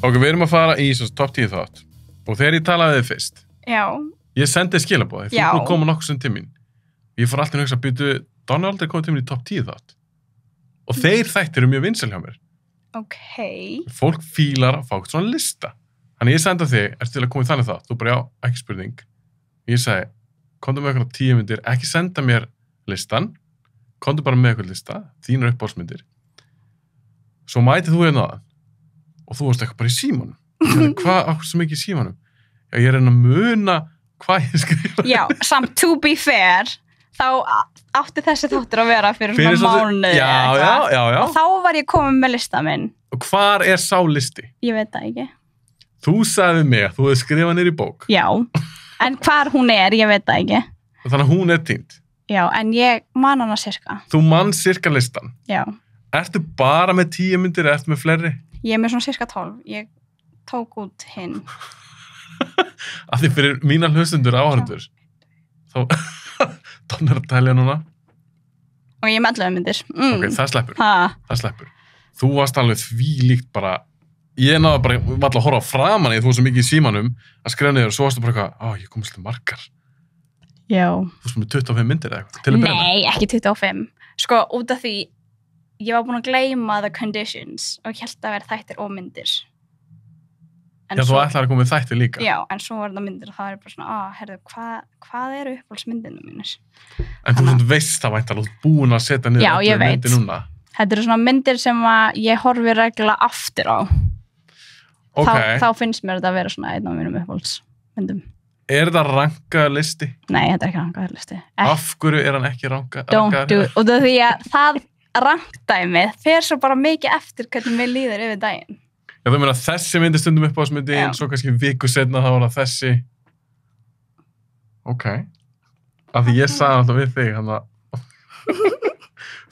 Ok, við erum að fara í top 10 þátt. Og þegar ég talaði þið fyrst, ég sendi skilabóð, þú búið að koma nokkuð sem til mín. Ég fór alltaf að hugsa að býtu, Donna aldrei komið til mín í top 10 þátt. Og þeir þættir eru mjög vinsæl hjá mér. Ok. Fólk fílar að fá eitthvað svona lista. Þannig ég sendi þig, ertu til að koma í þannig þátt? Þú bara, já, ekki spurning. Ég sagði, komdu með eitthvað 10 myndir, ekki senda mér listan, komdu bara með eitthvað lista, þínar uppáhaldsmyndir. Svo mætið þú hérna og þú varst eitthvað bara í símanum. Hvað, okkur sem ekki í símanum? Já, ég er að muna hvað ég skrifa. Já, samt to be fair, þá átti þessi þáttur að vera fyrir svona mánuði. Já. Og þá var ég komin með lista minn. Og hvar er sá listi? Ég veit það ekki. Þú sagði mig að þú hefði skrifað niður í bók. Já, en hvar hún er, ég veit það ekki. Þannig að hún er týnd. Já, en ég man hana sirka. Þú mann sirka listan? Já. Ertu bara með 10 myndir eða ertu með fleiri? Ég er með svona sirka 12. Ég tók út hinn. Af því fyrir mína hlustendur áhörndur. Þá Donna er að telja núna. Og ég er með 11 myndir. Ok, það sleppur. Það sleppur. Þú varst alveg því líkt bara. Ég náðu bara, var alltaf að horfa framan í þú svo mikið í símanum að skrifa niður og svo varstu bara eitthvað, ég komist til margar. Já. Þú varst með 25 myndir eða eitthvað. Nei, ekki 25. Sko, út af því, ég var búin að gleyma the conditions og held að vera þættir og myndir. Já, þú ætlaði að koma með þættir líka. Já, en svo var það myndir og það er bara svona, herðu, hvað eru uppáhaldsmyndinu mínir? En þú veist það væntanlega, þú búin að setja niður allir myndir núna. Þetta eru svona myndir sem að ég horfi reglulega aftur á. Okay. Þá finnst mér þetta að vera svona einn af mínum uppáhaldsmyndum. Er þetta rankaður listi? Nei, þetta er ekki rankaður listi. Af hverju er hann ekki rankaður? Don't do it. Og því að það rankdæmið fer svo bara mikið eftir hvernig mér líður yfir daginn. Já, þú meina þessi myndi stundum uppáhaldsmyndi, svo kannski viku setna þá var það þessi. Ok. Af því ég sagði alltaf við þig, hann að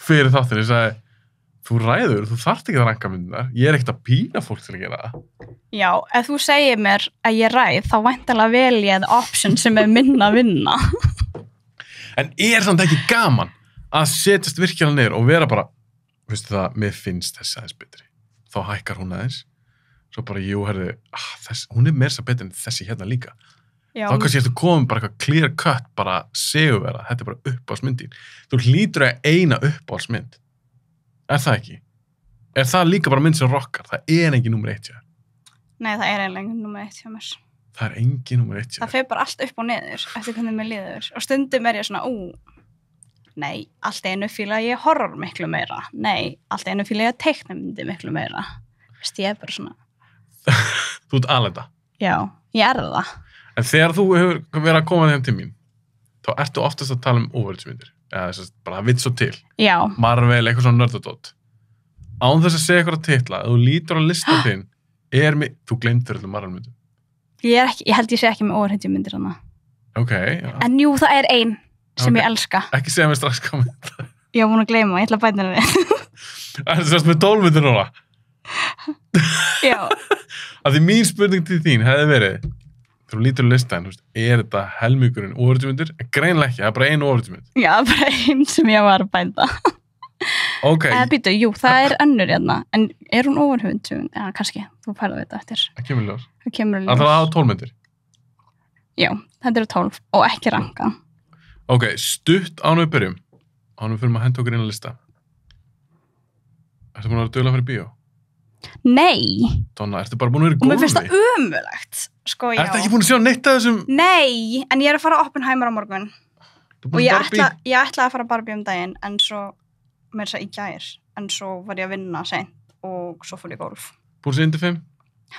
fyrir þáttir, ég sagði, þú ræður, þú þarft ekki að ranka myndirnar. Ég er ekkert að pína fólk til að gera það. Já, ef þú segir mér að ég ræð, þá væntanlega vel ég option sem er minna að vinna. En er samt ekki gaman að setjast virkilega niður og vera bara, veistu það, mér finnst þessi aðeins betri. Þá hækkar hún aðeins. Svo bara, jú, herði, hún er meira svo betri en þessi hérna líka. Já. Þá kannski ertu komin bara eitthvað clear cut, bara seguvera, þetta er bara uppáhaldsmyndin. Þú hlýtur að eina uppáhaldsmynd. Er það ekki? Er það líka bara mynd sem rockar? Það er engin númer 1 hjá. Nei, það er engin númer 1 hjá mér. Það er engin númer 1 hjá. Það fer bara allt upp og niður eftir hvernig mér líður. Og stundum er ég svona, nei, allt einu fíla ég horror miklu meira. Nei, allt einu fíla ég teiknumyndi miklu meira. Vist, ég er bara svona. Þú ert alveg það? Já, ég er það. En þegar þú hefur verið að koma þeim til mín, þá ertu oftast að tala overhættismyndir. Eða þess að bara vitt svo til. Já. Marvel, eitthvað svona nördadótt. Án þess að segja eitthvað að titla, ef þú lítur á listan þinn, þú gleymdir öllum Marvel-myndum. Ég held ég sé ekki með overhættismyndir hana. Ok. Já. En jú, það er ein sem ég elska. Ekki segja mér strax hvað mynd það. Ég var búin að gleyma, ég ætla að bæta henni við. Það er þess með 12 myndir núna. Já. Af því mín spurning til þín hefði verið, þegar þú lítur á listan, er þetta helmingurinn overhættismyndir? Greinilega ekki, það er bara ein overhættismynd. Já, bara ein sem ég var að bæta. Ok. Eða býtu, jú, það er önnur hérna, en er hún overhættismynd? Já, kannski, þú færðu þetta eftir. Það kemur ljós. Það kemur ljós. Það hafa 12 myndir? Já, þetta eru 12 og ekki ranka. Ok, stutt ánum við byrjum. Ánum við fyrir að henda okkur inn á lista. Ertu búin að vera duglega fyrir bíó? Nei. Donna, ertu bara búin að vera í golfi? Og mér finnst það ömurlegt. Sko, já. Ertu ekki búin að sjá neitt af þessum? Nei, en ég er að fara á Oppenheimer á morgun. Og ég ætla að fara Barbie daginn, en svo, mér þess að í gær, en svo var ég að vinna seint og svo fór ég golf. Búin að sjá Indy 5?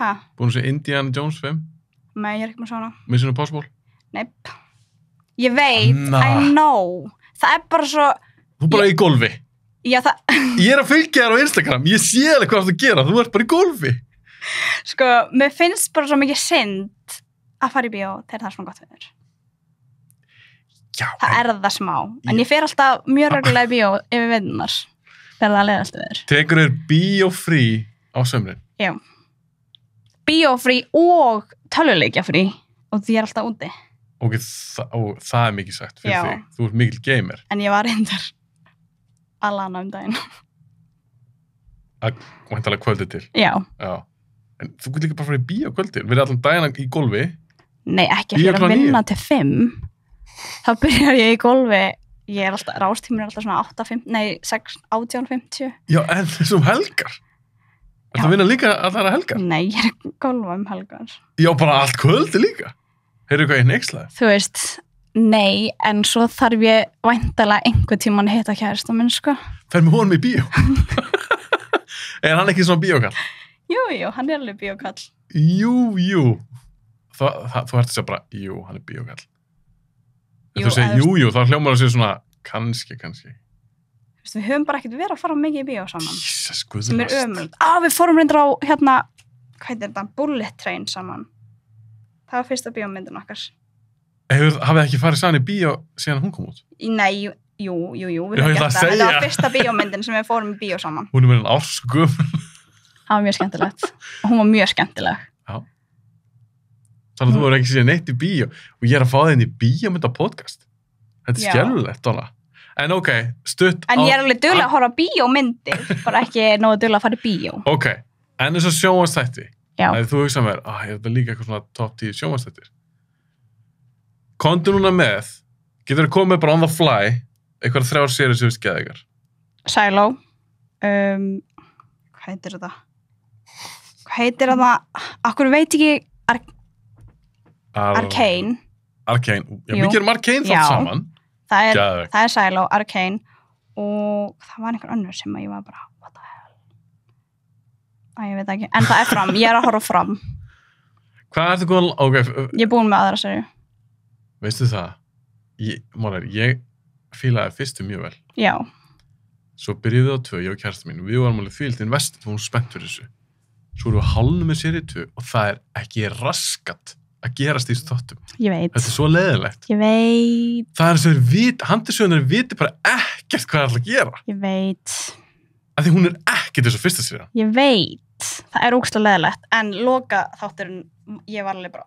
Hæ? Búin að sjá Indiana Jones 5? Nei, ég er ekki búin að sjá hana. Mission Impossible? Neip. Ég veit, I know. Það er bara svo... Þú bara í golfi? Já, ég er að fylgja þér á Instagram, ég sé alveg hvað þú ert að gera, þú ert bara í golfi. Sko, mér finnst bara svo mikið synd að fara í bíó þegar það er svona gott veður. Já. Það er það smá, en ég fer alltaf mjög reglulega í bíó yfir veðunar þegar það leiðast veður. Tekur þér bíófrí á sömrin? Já. Bíófrí og tölvuleikjafrí og því er alltaf úti. Ok, það er mikið sagt fyrir þig, þú ert mikil gamer. En ég var reyndar að lana daginn. Að væntanlega kvöldið til? Já. En þú getur líka bara að fara í bíó á kvöldin. Við erum allan dagina í golfi. Nei, ekki Bíó fyrir að klukkan 9. vinna til 5. Þá byrjar ég í golfi. Ég er alltaf, rástíminn er alltaf svona 18:50. Já, en þessum helgar. Ertu að vinna líka allar að helgar? Nei, ég er að golfa helgar. Já, bara allt kvöldi líka. Heyrðu hvað ég nexlaði? Þú veist, nei, en svo þarf ég væntalega einhver tímann að hitta kærasta minn, sko. Fer með honum í bíó. Er hann ekki svona bíókall? Jú, hann er alveg bíókall. Jú. Þú ert að segja bara, jú, hann er bíókall. Ef Jú, þú segir jú, þá hljómar það sér svona, kannski. Þú veist, við höfum bara ekkert verið að fara mikið í bíó saman. Jesus, Sem guðlast. er ömurlegt. Við fórum reyndar á, hvað heitir þetta, Bullet Train saman. Það var fyrsta bíómyndin okkar. Hafið ekki farið saman í bíó síðan hún kom út? Nei, jú, við Já, höfum ég ætla gert að það. Þetta segja. var fyrsta bíómyndin sem við fórum í bíó saman. Hún er verið en árs og gömul. Það var mjög skemmtilegt. Og hún var mjög skemmtileg. Já. Þannig að þú verður ekki síðan neitt í bíó. Og ég er að fá það inn í bíómynda podcast. Þetta er Já. skemmtilegt, Donna. En ok, stutt En ég er alveg dugleg að horfa á bíómyndir, bara ekki nógu dugleg að fara í bíó. Ok, en þess að sjónvarpsþætti. Já. Þegar þú hugsa mér, er þetta líka eitthvað svona top 10 sjónvarpsþættir? Komdu núna með, getur það komið bara on the fly, eitthvað 3 séri sem við skeða ykkar. Silo. Hvað heitir þetta? Akkur veit ekki Arcane. Arcane, já, Jú. við gerum Arcane þátt Já. saman. Geðveikt. Það er Silo, Arcane og það var einhver önnur sem ég var bara what the hell? Ég veit ekki, en það er Fram, ég er að horfa á Fram. Hvað ertu góðan, ok, Ég er búin með aðra serju. veistu það? Ég fílaði fyrstu mjög vel. Já, Svo byrjuði við á 2, ég og kærasta mín, og við varum alveg fíldin vest, við vorum spennt fyrir þessu. Svo erum við hálfnum með séri 2 og það er ekki raskat að gerast í þessu þáttum. ég veit. Þetta er svo leiðilegt. Ég veit, Það er sem handisögunar viti bara ekkert hvað það er alltaf að gera. ég veit, Af því hún er ekkert þessu fyrsta sér. ég veit. Það er ógeðslega leiðilegt, en loka þátturinn, ég var alveg bara,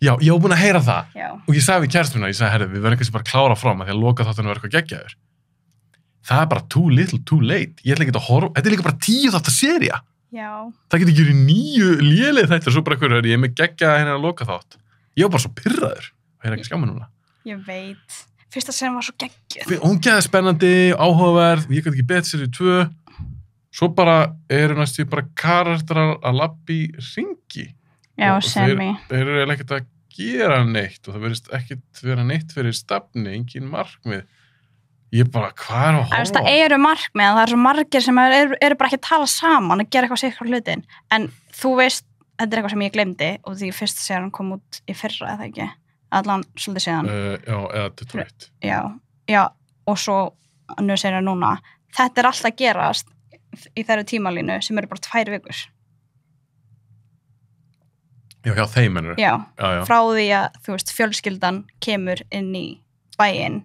Já, ég var búin að heyra það. já, Og ég sagði við kærastum mína, ég sagði, herri, við verðum kannski bara að klára fram að því að loka þáttunum verður eitthvað geggjaður. Það er bara too little, too late. Ég ætla ekki að horfa, þetta er líka bara 10 þáttar sería. já, Það getur ekki verið 9 léleg þættir, svo bara eitthvað, ég er með geggjaða hérna að loka þátt. Ég var bara svo pirraður. Og ég er ekki skamma núna. ég veit. Fyrsta serien var svo geggjuð. Hún geði spennandi, áhugaverð, ég gæti ekki betið sér í 2. Svo bara eru næstu bara karakterar að labba í hringi. Já, Og semi. Þeir eru eiginlega ekkert að gera neitt og það verðist ekkert vera neitt fyrir stafni, engin markmið. Ég bara, hvað er að horfa? Það eru markmið, en það er svo margir sem eru bara ekki að tala saman, að gera eitthvað sér hlutin. En þú veist, þetta er eitthvað sem ég glemdi og því fyrsta serien kom út í fyrra, eða ekki? Allan svolítið síðan. Já, eða 21. Já, og svo nú serien núna. Þetta er alltaf að gerast í þeirra tímalínu sem eru bara 2 vikur. Já, hjá þeim ennur. Já, Já. frá því að, þú veist, fjölskyldan kemur inn í bæinn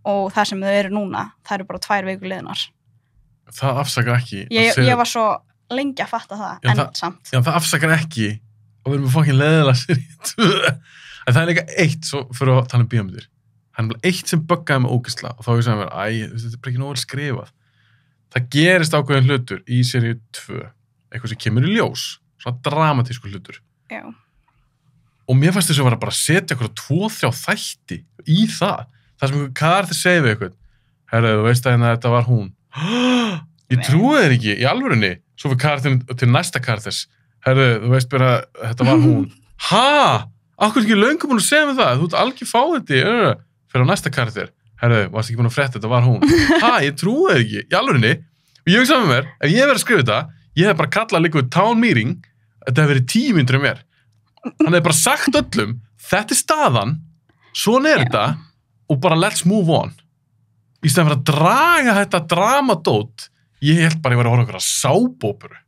og það sem þau eru núna, það eru bara 2 vikur liðnar. Það afsakar ekki. Ég var svo lengi að fatta það, Já, en samt. Já, það afsakar ekki og við erum að fokkin leðilega sér í 2. En það er líka eitt, svo fyrir að tala um bíómyndir. Það er eitt sem buggaði mig ógeðslega og þá ég sagði mér, þetta er bara ekki nóg vel skrifað. Það gerist ákveðin hlutur í seríu 2, eitthvað sem kemur í ljós, svona dramatísku hlutur. Já. Og mér fannst þess að vera bara að setja eitthvað 2-3 þætti í það. Það sem einhver karakter segir við eitthvað. Herðu, þú veist að þetta var hún. Ég trúi þér ekki, í alvörunni. Svo fyrir karakterin til næsta karakters. Herðu, þú veist bara að þetta var hún. Akkur ekki löngu búin að segja mig það? Þú ert algjör fáiði. Fyrir á næsta karakter. Herðu, varst ekki búin að frétta, þetta var hún. Ég trúi þér ekki, í alvörunni. Og ég hugsaði með mér, ef ég verið að skrifa þetta, ég hef bara kallað líka við town meeting, þetta hefði verið 10 mínútur mér. Hann hefði bara sagt öllum, þetta er staðan, svona er þetta, og bara let's move on. Í stæðan fyrir að draga þetta dramadót, ég held bara að ég var að horfa okkur að sábópuru.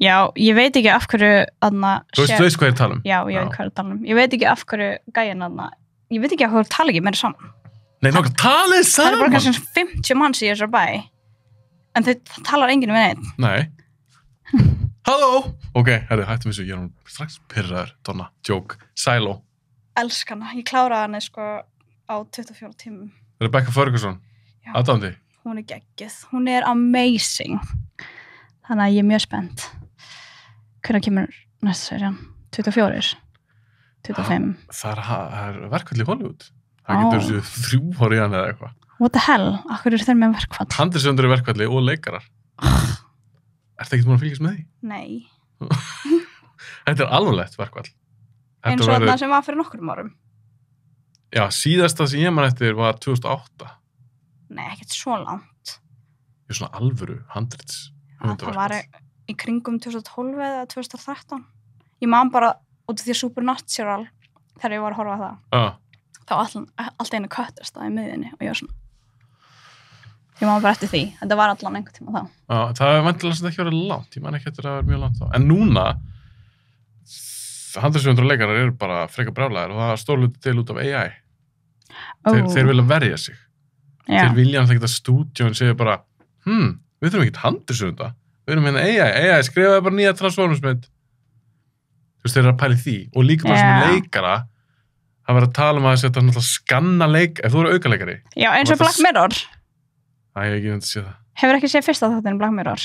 Já, ég veit ekki af hverju aðna... Þú veist hvað ég tala um? Já, ég veit hvað ég tala um. Ég veit ekki af hverju gæjan aðna... Ég veit ekki af hverju tala ekki meira saman. Nei, nokkuð talið Það saman! er bara kannski 50 manns í þessar bæ. En það talar enginn við neitt. Nei. Halló! Ok, herri, hættum þessu, ég er nú strax pirraður, Donna, joke, Silo. Elsk hana, ég kláraði hana sko á 24 tímum. Rebecca Ferguson, Já. aðdándi. Hún er geggjuð, hún er amazing. Þannig að ég er mjög spennt. Hvernig kemur næsta serían? 24? 25? Það er verkfall í Hollywood. Það getur þessu 3 ári í hann eða eitthvað. What the hell? Akkur eru þeir með verkfall? Handriðsöndur í verkfalli og leikarar. Ertu ekkert múin að fylgjast með því? Nei. Þetta er alvarlegt verkfall. Eins og þarna sem var fyrir nokkrum árum. Já, síðasta sem ég man eftir var 2008. Nei, ekkert svo langt. Ég er svona alvöru handrits. Það var í kringum 2012 eða 2013. Ég man bara út af því Supernatural þegar ég var að horfa á það. Þá allt einu köttast það í miðjunni og ég var svona. Ég man bara eftir því. Þetta var allan einhvern tíma þá. Það er vantilega ekki verið langt. Ég man ekki eftir að það var mjög langt þá. En núna handritsöndur og leikarar eru bara frekar brjálæðir og það stór hluti til út af AI. Þeir vilja verja sig. Já. Þeir vilja alltaf ekki að stúdíón segja bara, við þurfum ekki handritsönda. Við erum hérna AI skrifaði bara nýja Transformers-mynd. Þú veist, þeir eru að pæla í því. Og líka bara sem leikara, það verður að tala um að þetta náttúrulega skanna leik, ef þú eru aukaleikari. Já, eins og Black Mirror. Æ, ég hef ekki myndið að sé það. Hefur ekki séð fyrsta þáttinn Black Mirror?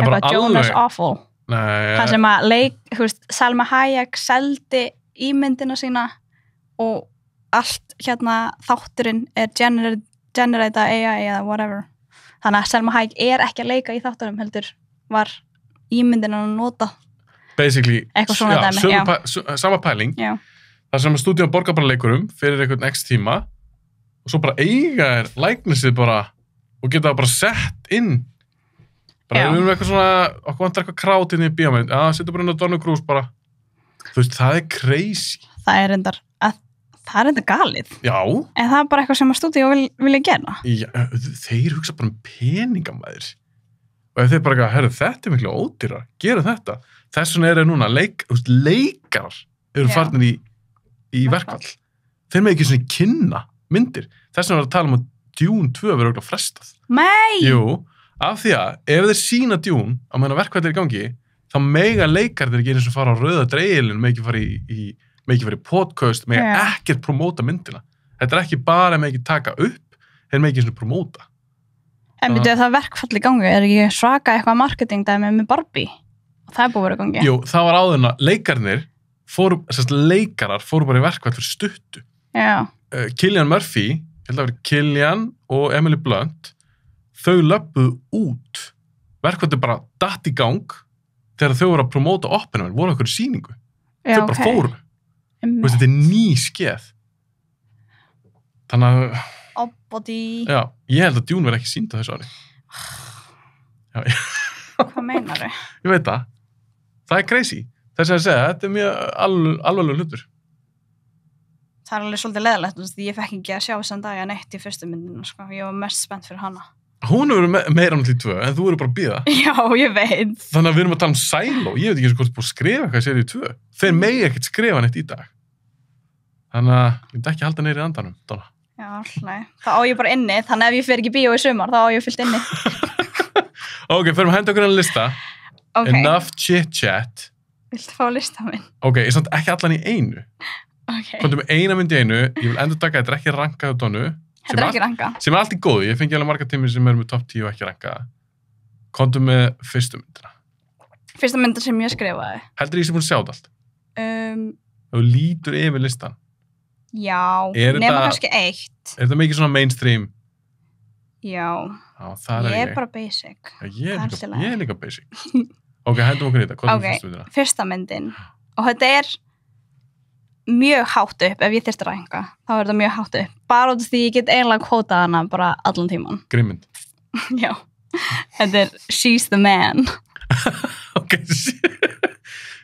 Bara Jonas Awful. Nei. Það sem að þú veist, Salma Hayek seldi ímyndina sína og allt þátturinn er generata AI eða whatever. Þannig að Salma Hayek er ekki að leika í þáttunum heldur var ímyndin að nota. Basically, já, sama pæling. Já. Það sem að stúdíón borgar bara leikurum fyrir einhvern x tíma og svo bara eiga læknisið bara og geta það bara sett inn. Bara við erum eitthvað svona, okkur vantar eitthvað krát inn í bíómynd. Já, setja bara inn á Donny Cruise bara. Þú veist, það er crazy. Það er enda galið. Já. En það er bara eitthvað sem að stúdíó vilja gera. Já, þeir hugsa bara peningamæður. Og ef þeir bara, þetta er miklu ódýrar, gera þetta. Þess vegna eru núna, leikarar eru farnir í verkfall. Þeir með ekki svona kynna myndir. Þess vegna var að tala um að Dune 2 verður auðvitað frestað. Nei! Jú, af því að ef þeir sína Dune á meðan verkfall er í gangi, þá mega leikar þeir ekki eins og fara á rauða dreigilin, með ekki fara í podcast, með ekkert promóta myndina. Þetta er ekki bara með ekki taka upp, þeir með ekki svona promóta. En byrjuðu það verkfall í gangi, er ekki svaka eitthvað marketing dæmi með Barbie? Og það er búið að vera í gangi. Jú, það var áðurna, leikarar fóru bara í verkfall fyrir stuttu. Já. Cillian Murphy, ég held að vera Cillian og Emily Blunt, þau löpuðu út. Verkfall bara datt í gang þegar þau voru að promóta Oppenheimer, voru okkur í sýningu. Þau bara fóru. Þetta er ný skeð. Þannig að já, ég held að Dune verði ekki sýnd á þessu ári. Já. Hvað meinar þau? Ég veit það. Það er crazy. Þess að segja, þetta er mjög alvarlegur hlutur. Það er alveg svolítið leðilegt, því ég fekk ekki að sjá þennan dag að neitt í fyrstu myndinu, sko. Ég var mest spennt fyrir hana. Hún hefur verið meira náttúrulega í 2, en þú eru bara að bíða. Já, ég veit. Þannig að við erum að tala um Silo. Ég veit ekki hvort þú búið að skrifa eitthvað sér í 2. Þeir megi ekkert skrifa neitt í dag. Þannig að ég myndi ekki halda neyri í andanum, Donna. Já, alltaf. Það á ég bara inni, þannig að ef ég fer ekki í bíó í sumar, þá á ég fyllt inni. Ok, förum að henda okkur að lista. Okay. Enough chit-chat. Viltu fá að lista minn? Ok, ég samt ekki allan í einu. Ok. Komdu með eina mynd í einu, ég vil endur taka, þetta er ekki rankað á Donnu. Þetta er ekki rankað. Sem er allt í góðu, ég fengi alveg marga tímur sem eru með top 10 og ekki rankað. Komdu með fyrstu myndina. Fyrsta myndin sem ég skrifaði. Heldur ég sem búin að sjá þetta allt? Þú lítur yfir listan. Já, nema kannski eitt. Er þetta mikið svona mainstream? Já, það er ég er bara basic. Já, ég er líka basic. Ok, hendum okkur í þetta. Hvað er fyrstu myndina? Fyrsta myndin. Og þetta er mjög hátt upp, ef ég þyrfti að ranka. Þá er þetta mjög hátt upp. Bara út af því ég get eiginlega kvótað hana bara allan tíman. Grimmynd. Já. Þetta er She's the Man. Ok,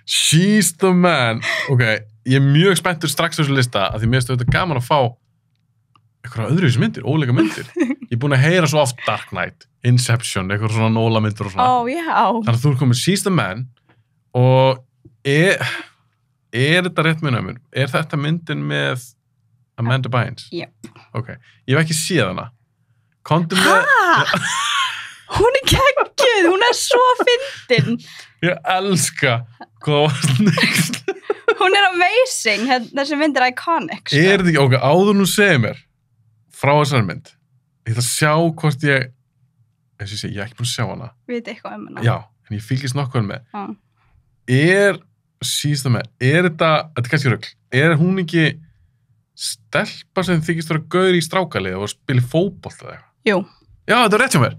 She's the Man. Ok, ég er mjög spenntur strax á þessu lista að því mér finnst þetta gaman að fá eitthvað öðruvísi myndir, óleika myndir. Ég er búin að heyra svo oft Dark Knight, Inception, eitthvað svona Nolan myndir og svona. Já. Þannig að þú er komið She's the Man og er þetta rétt með mér? Er þetta myndin með Amanda Bynes? Já. Ok, ég hef ekki séð hana. Komdu með... Hún er geggjuð, hún er svo fyndin. Ég elska hvað var snikt. Hún er amazing, þessi mynd er iconic. Sko. Er þetta ekki, ok, áður nú segir mér frá þessari mynd. Ég ætla að sjá hvort ég er ekki búin að sjá hana. Veit eitthvað hana. Já, en ég fylgist nokkuð með. Er She's the Man. Þetta er kannski rugl, hún ekki stelpa sem þykist vera gaur í strákalið og spila fótbolta eða eitthvað? Jú. Já, þetta er rétt hjá mér.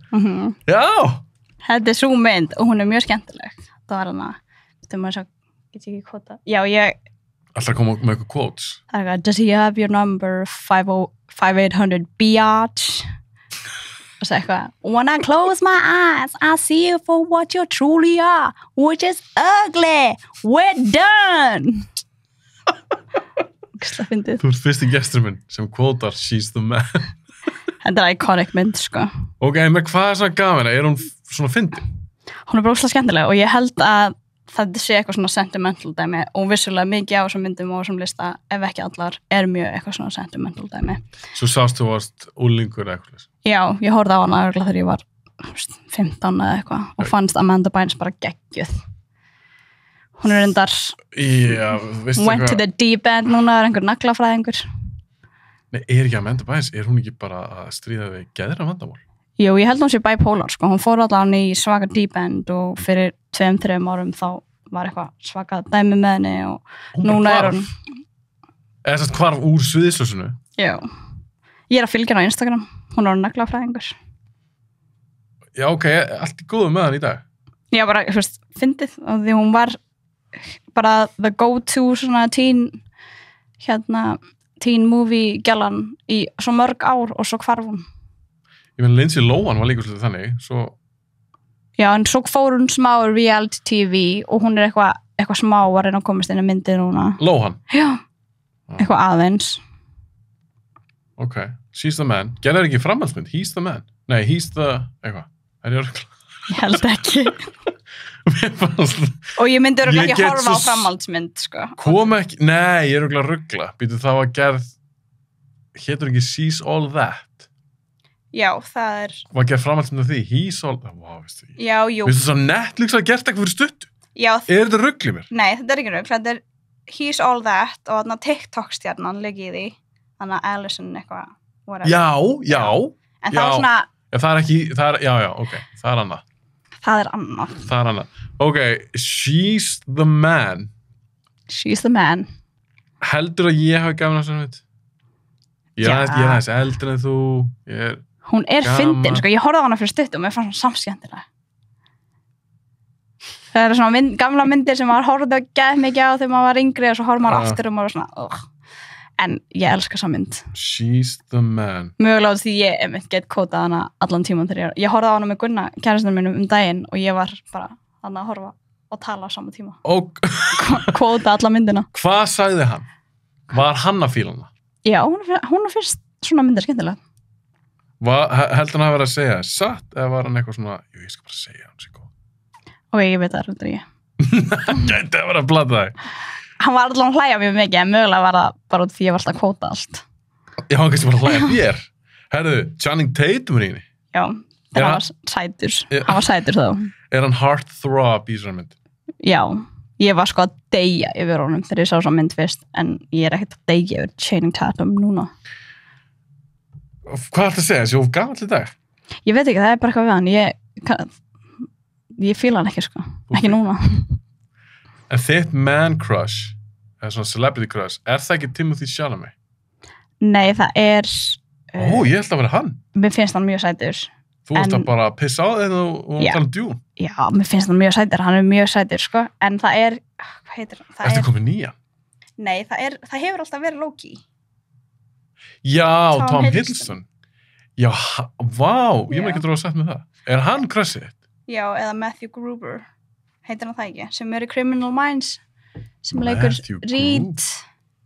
Já! Þetta er svo mynd og hún er mjög skemmtileg. Það var hana, get ég ekki kvota. Já, Alltaf að koma með eitthvað quotes. Það er eitthvað, does he have your number 5800 biatch? Og svo eitthvað, when I close my eyes, I see you for what you truly are, which is ugly. We're done. Ógeðslega fyndið. Þú ert fyrsti gestur minn sem quotar She's the Man. Þetta er iconic mynd, sko. Ok, með hvað er svona gaman? Er hún svona fyndin? Hún er bara ógeðslega skemmtileg og ég held að það sé eitthvað svona sentimental dæmi og vissulega mikið á þessum myndum og þessum lista, ef ekki allar, er mjög eitthvað svona sentimental dæmi. Svo sást þú varst úlingur eitthvað? Já, ég horfði á hana örugglega þegar ég var 15 eða eitthvað og fannst Amanda Bynes bara geggjuð. Hún er reyndar went to the deep end núna, er einhver naglafræðingur. Nei, er ekki Amanda Bynes, er hún ekki bara að stríða við geðra vandamál? Jú, ég held hún sé bipolar, sko. Hún fór allan í svaka deep end og fyrir 2-3 árum þá var eitthvað svaka dæmi með henni og núna er hún... Eða þess að hvarf úr sviðsljósinu? Já. Ég er að fylgja henni á Instagram. Hún er naglafræðingur. Já, ok, allt í góðu með hann í dag? Já, bara, þú veist, fyndið. Og því hún var bara the go-to svona teen movie gælan í svo mörg ár og svo hvarf hún. Ég meina, Lindsay Lohan var líka svolítið þannig, svo... Já, en svo fór hún smá reality TV og hún er eitthvað smá að reyna að komast inn í myndið núna. Lohan? Já, eitthvað aðeins. Ok, She's the Man. Gerðar ekki framhaldsmynd? He's the Man? Nei, He's the... eitthvað. Er ég örgla? Ég held ekki. Og ég myndi örgla ekki horfa á framhaldsmynd, sko. Kom ekki... Nei, ég er örgla ruggla. Býtu það var gerð... Hétur ekki She's All That? Já, það er... Var gerð framhaldsmynd af því? He's All... Wow, veistu ég. Já, jú. Veistu svo Netflix að gert eitthvað fyrir stuttu? Já. Er þetta ruggli mér? Nei, þetta er ekki rugl. Þetta er He's All That og þarna TikTok-stjarnan liggi í því. Þannig að Allison eitthvað... Já. En það var svona... Já, það er ekki... Já, ok. Það er annað. Það er annað. Ok, She's the Man. She's the Man. Heldur að ég hafi gafin að svona veit? Ég er aðeins eldri en þú. Hún er fyndin, sko. Ég horfði á hana fyrir stutt og mér fannst hún samskemmtilega. Það eru svona gamla myndir sem maður horfði að geð mikið á þegar maður var yngri og svo horfði maður aftur og maður var svona... En ég elska þessa mynd. She's the Man. Mögulega því ég get kótað hana allan tíman þegar ég horfði á hana með Gunna, kærastan mínum, daginn og ég var bara þannig að horfa og tala á sama tíma. Og... Kóta alla myndina. Hvað sagði hann? Var hann að fíla hana? Já, hún er fyrst svona myndir skemmtilega. Heldur hann að vera að segja satt eða var hann eitthvað svona, ég skal bara segja hann sé góð? Ok, ég veit það, þetta er ég. Gæti að vera að blata þig. Hann var alltaf að hlæja mjög mikið, en mögulega var það bara út því ég var alltaf að kvóta allt. Já, hann kannski bara að hlæja þér. Herðu, Channing Tatum er í henni. Já, hann var sætur. Hann var sætur þá. Er hann heartthrob í þessari mynd? Já, ég var sko að deyja yfir honum þegar ég sá svo mynd fyrst, en ég er ekkert að deyja yfir Channing Tatum núna. Hvað er þetta að segja? Þessi of gamall í dag? Ég veit ekki, það er bara eitthvað við hann. Ég fíla hann ekki, sko. Ekki núna. En þitt man crush, eða svona celebrity crush, er það ekki Timothy Chalamet? Nei, það er... ég held að vera hann. Mér finnst hann mjög sætur. Þú varst að bara pissa á þig og tala um Dune. Já, mér finnst hann mjög sætur. Hann er mjög sætur, sko. En það er... Hvað heitir hann? Ertu komið nýjan? Nei, það hefur alltaf verið Loki. Já, Tom Hiddleston. Já, vá, ég maður ekki að sagt með það. Er hann crushið þitt? Já, eða Matthew Gruber. Heitir hann það ekki, sem er í Criminal Minds sem leikur Reed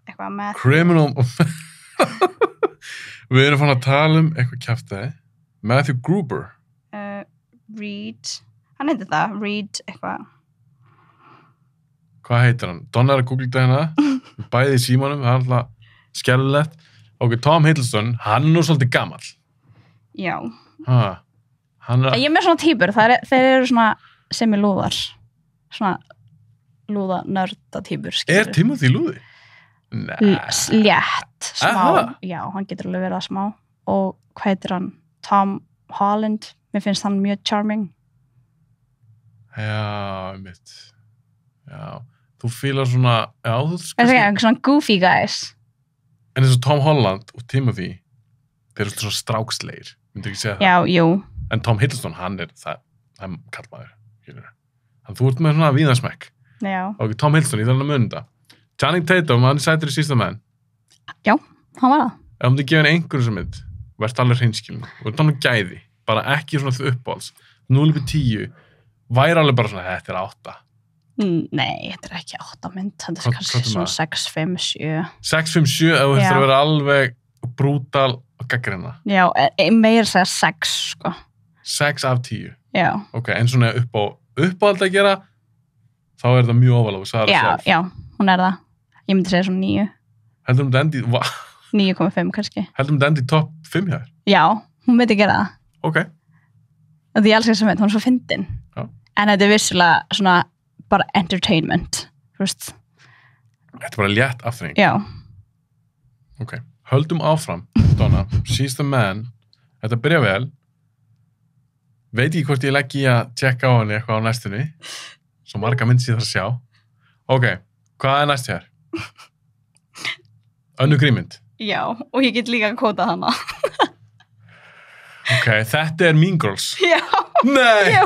eitthvað með Criminal Við erum fann að tala um eitthvað kjaftaði Matthew Gruber Reed, hann heitir það Reed eitthvað Hvað heitir hann? Donna er að googla þetta hérna bæði í símanum, það er alltaf skellilegt og Tom Hiddleston, hann er nú svolítið gamall Já Ég er með svona týpur, þeir eru svona semi-lúðar svona lúða-nörda-týpur Er Timothy lúði? Létt, smá Já, hann getur alveg verið að smá og hvað heitir hann? Tom Holland mér finnst hann mjög charming Já, mitt Já, þú fílar svona, já, þú svona goofy guys. En eins og Tom Holland og Timothy, þeir eru svona strákslegir, myndir ekki segja það? Já, jú. En Tom Hiddleston, hann er kallmaður, skilur. Þannig þú ert með svona víðansmekk. Já. Og Tom Hiddleston, ég þarf að munda. Channing Tatum, hann er sætur í sísta menn. Já, hann var það. Ef þú gefur einhverjum sem mynd, verðst alveg hreinskilin. Og þetta er alveg gæði, bara ekki svona uppáhalds. 0-10, væri alveg bara svona, þetta er 8. Nei, þetta er ekki 8 mynd, þetta er kannski svona 6, 5, 7. 6, 5, 7, ef þú þurftur að vera alveg brútal og gaggrinna. Já, meira segja 6, sko. 6 af 10? Já. Ok, en svona uppáhald að gera, þá er þetta mjög óvalega, þú sagði það sjálf. Já, hún er það. Ég myndi segja svona 9. Heldur þetta endi, 9,5 kannski. Heldur þetta endi í topp 5 hjá þér? Já, hún myndi gera það. Ok. Þetta ég elskar þess að mynd, hún er svo fyndin. Já. En þetta er vissulega svona bara entertainment, þú veist. Þetta er bara létt afþreying. Já. Ok, höldum áfram, Donna. She's the man. Þetta byrja vel. Veit ekki hvort ég legg í að tjekka á henni eitthvað á næstunni. Svo marga mynd sér það að sjá. Ok, hvað er næst hér? Önnur grímynd. Já, og ég get líka að kóta hana. Ok, þetta er Mean Girls. Já. Nei! Já.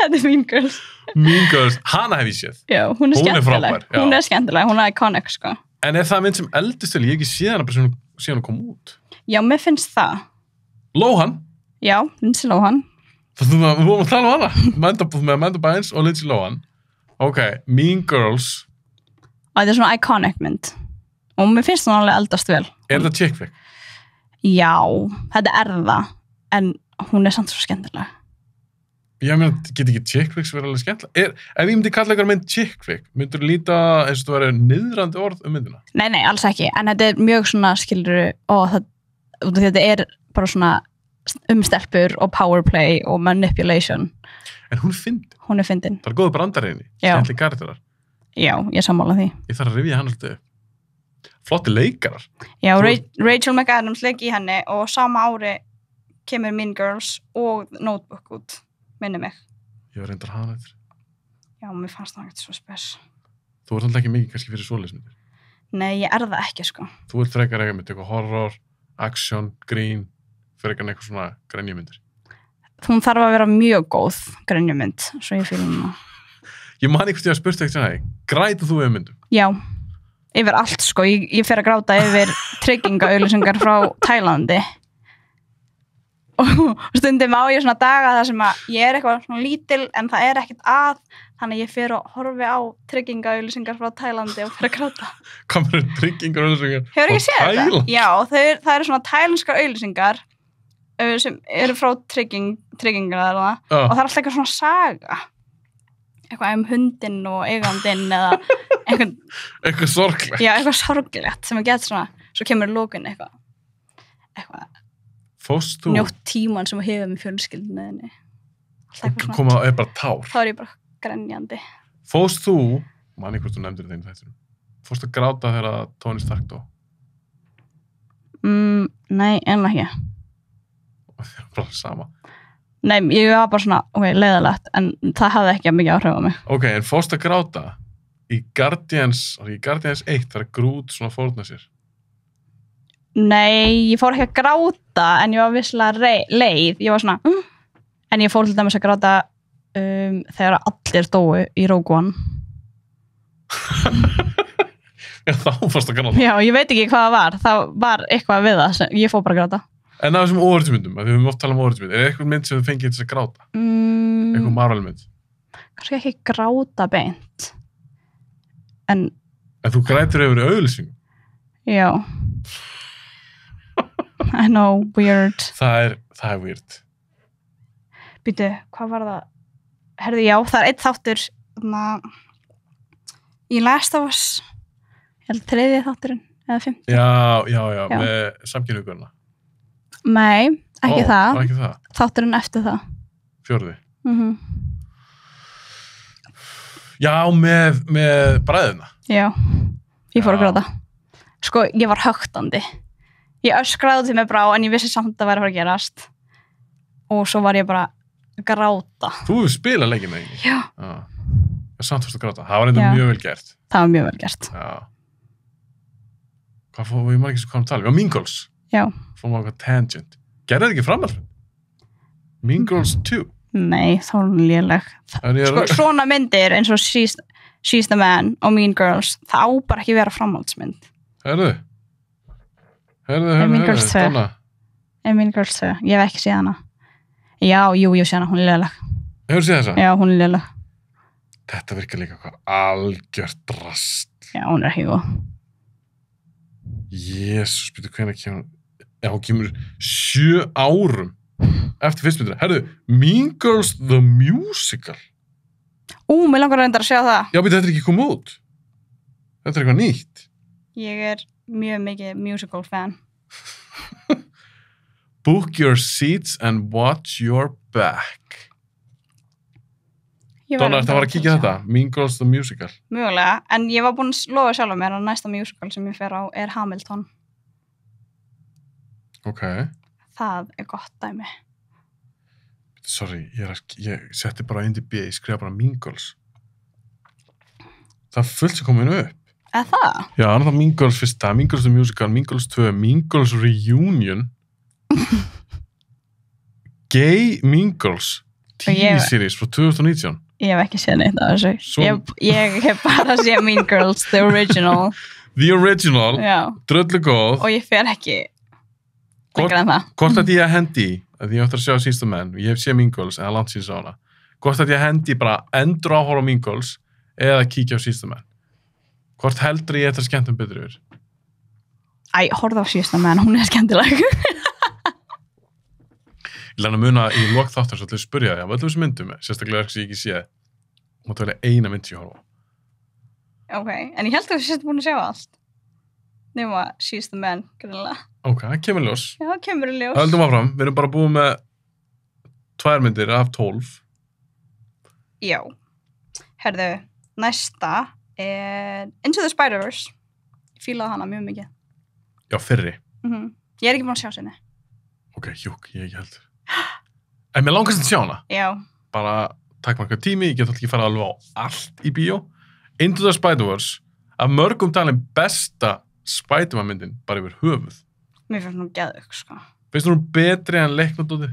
Þetta er Mean Girls. Mean Girls, hana hef ég séð. Já, hún er skemmtileg. Frábær, já. Hún er skemmtileg, hún er iconic, sko. En er það mynd sem eldist vel? Ég hef ekki séð hana bara síðan hún kom út. Já, mér finnst það. Lohan? Já, Lindsay Lohan. Við vorum að tala um hana. Með Amanda Bynes og Lindsay Lohan. Ok, Mean Girls. Og þetta er svona iconic mynd. Og mér finnst hún alveg eldast vel. Er þetta chick flick? Já, þetta er það. En hún er samt svo skemmtileg. Ég meina, get ekki chick flicks verið alveg skemmtilega? Ef ég myndi kalla eitthvað mynd chick flick, myndur þú líta eins og þú verið niðrandi orð myndina? Nei, alls ekki. En þetta er mjög svona, skilur, og þetta er bara svona stelpur og powerplay og manipulation. En hún er fyndin. Hún er fyndin. Það er góða brandarheini. Skemmtileg karakterar. Já, ég sammála því. Ég þarf að rifja hann alltaf upp. Flotti leikarar. Já, Rachel McAdams leik í henni og sama ári kemur Mean Girls og Notebook út, minni mig. Ég var reyndar hana eftir. Já, mér fannst það ekkert svo spes. Þú ert alltaf ekki mikið kannski fyrir svoleiðismyndir. Nei, ég er það ekki, sko. Þú ert frekar eitthvað með eitthvað horror, action, grín, frekar eitthvað svona grenjumyndir. Hún þarf að vera mjög góð grenjumynd, svo ég fíla hana. Ég man ekki hvort ég að spurt eitthvað svona, grætu þú yfir myndum? Já, yfir allt, sko. Ég fer að gráta yfir tryggingaauglýsingar frá Tælandi. Og stundum á ég svona daga þar sem að ég er eitthvað svona lítil en það er ekkert að, þannig að ég fer og horfi á tryggingaauglýsingar frá Tælandi og fer að gráta. Hvað með tryggingaauglýsingar? Hefur ekki séð þetta? Já, það eru svona tælenskar auglýsingar sem eru frá tryggingar og það er alltaf eitthvað svona saga. Eitthvað hundinn og eigandinn eða eitthvað sorglegt. Já, eitthvað sorglegt sem er gett svona, svo kemur lókin eitthvað Fórst þú? Njótt tíman sem hefur með fjölskyldunni. Koma það bara tár? Þá er ég bara grenjandi. Fórst þú, manni hvort þú nefndir þetta þættinum, fórst að gráta þegar Tony Stark dó? Nei, en ekki. Það er bara sama. Nei, ég var bara svona, leiðalegt, en það hafði ekki mikið áhrif á mig. Ok, en fórst að gráta í Guardians 1 þegar Groot svona fórna sér? Nei, ég fór ekki að gráta, en ég var visslega leið. Ég var svona, en ég fór til dæmis að gráta þegar allir dóu í Rogue One. Já, þá fórst að gráta. Já, ég veit ekki hvað það var. Það var eitthvað við það sem ég fór bara að gráta. En af þessum óorðsmyndum, við höfum oft talað um óorðsmynd, er eitthvað mynd sem þú fengið til að gráta? Eitthvað Marvel-mynd? Kannski ekki gráta beint. En þú grætur yfir auglýsingum? Já. I know, weird. Það er weird. Býtu, hvað var það? Herðu, já, það er einn þáttur í Last of Us. Ég held 3. þátturinn, eða 5. Já, með samkynhugurna. Nei, ekki það. Ekki það. Þátturinn eftir það. 4. Já, með bræðina. Já, ég fór að gráta. Sko, ég var höktandi. Ég öskraði til mig brá, en ég vissi samt að það væri að fara að gerast. Og svo var ég bara gráta. Þú hefur spilað leikina ekki? Já. Samt fórstu að gráta. Það var eitthvað Já. mjög vel gert. Það var mjög vel gert. Já. Hvað fór, ég maður ekki svo hvað tala? Já, Mean Girls. Já. Fórum á eitthvað tangent. Gerði þetta ekki framhald? Mean Girls 2. Nei, þá er hún léleg. Sko, svona myndir eins og She's the Man og Mean Girls, það á bara ekki vera framhaldsmynd. Herðu. Mean Girls 2. Donna. Mean Girls 2. Ég hef ekki séð hana. Já, ég sé hana, hún er léleg. Hefur séð þessa? Já, hún er léleg. Þetta virkar líka hvað algjört drast. Já, hún er ekki góð. Jésús, byrju, hvenær kemur... Já, hún kemur 7 árum eftir fyrstmyndina. Herðu, Mean Girls the Musical. Mér langar að reyndar að sjá það. Já, byrju, þetta er ekki komið út. Þetta er eitthvað nýtt. Ég er mjög mikið musical fan. Book your seats and watch your back. Donna, þetta var að kíkja þetta. Mean Girls the Musical. Mögulega, en ég var búin að lofa sjálf mér að næsta musical sem ég fer á er Hamilton. Ok. Það er gott dæmi. Sorry, ég setti bara IMDb, ég skrifa bara Mean Girls. Það er fullt sem komið upp. Eða það? Já, það er Mean Girls fyrsta, Mean Girls the Musical, Mean Girls 2, Mean Girls Reunion, Gay Mean Girls, TV-series frá 2019. Ég hef ekki séð neitt af þessu. Ég hef bara séð Mean Girls, the original. The original, Já. dröllu góð. Og ég fer ekki lengra en það. Hvort að ég að hendi, að ég ætti að sjá She's the Man, ég hef séð Mean Girls, eða langt síðan sá hana. Hvort að ég að hendi bara endur áhorfa á Mean Girls, eða kíkja á She's the Man. Hvort heldur ég þetta skemmtum betur yfir? Horfðu á She's the Man, hún er skemmtileg. Ég lærði að muna í lok þáttar svo til að spyrja þig af öllum sem myndum með, sérstaklega sem ég ekki séð. Og það er eina mynd ég horfa á. Ok, en ég held að þú sést búin að sjá allt. Nefnum að She's the Man, grunlega. Ok, það kemur ljós. Já, það kemur í ljós. Höldum áfram, við erum bara búið með 2 myndir af 12. Já. Herðu, næsta er Into the Spider-Verse. Ég fílaði hana mjög mikið. Já, fyrri. Ég er ekki búin að sjá sinni. Ok, júk, ég ekki heldur. En mér langast að sjá hana. Já. Bara takk maður tími, ég get alltaf ekki fara alveg á allt í bíó. Into the Spider-Verse, af mörgum talin besta Spider-Man myndin, bara yfir höfuð. Mér finnst hún geðvik, sko. Finnst hún betri en leiknadóti?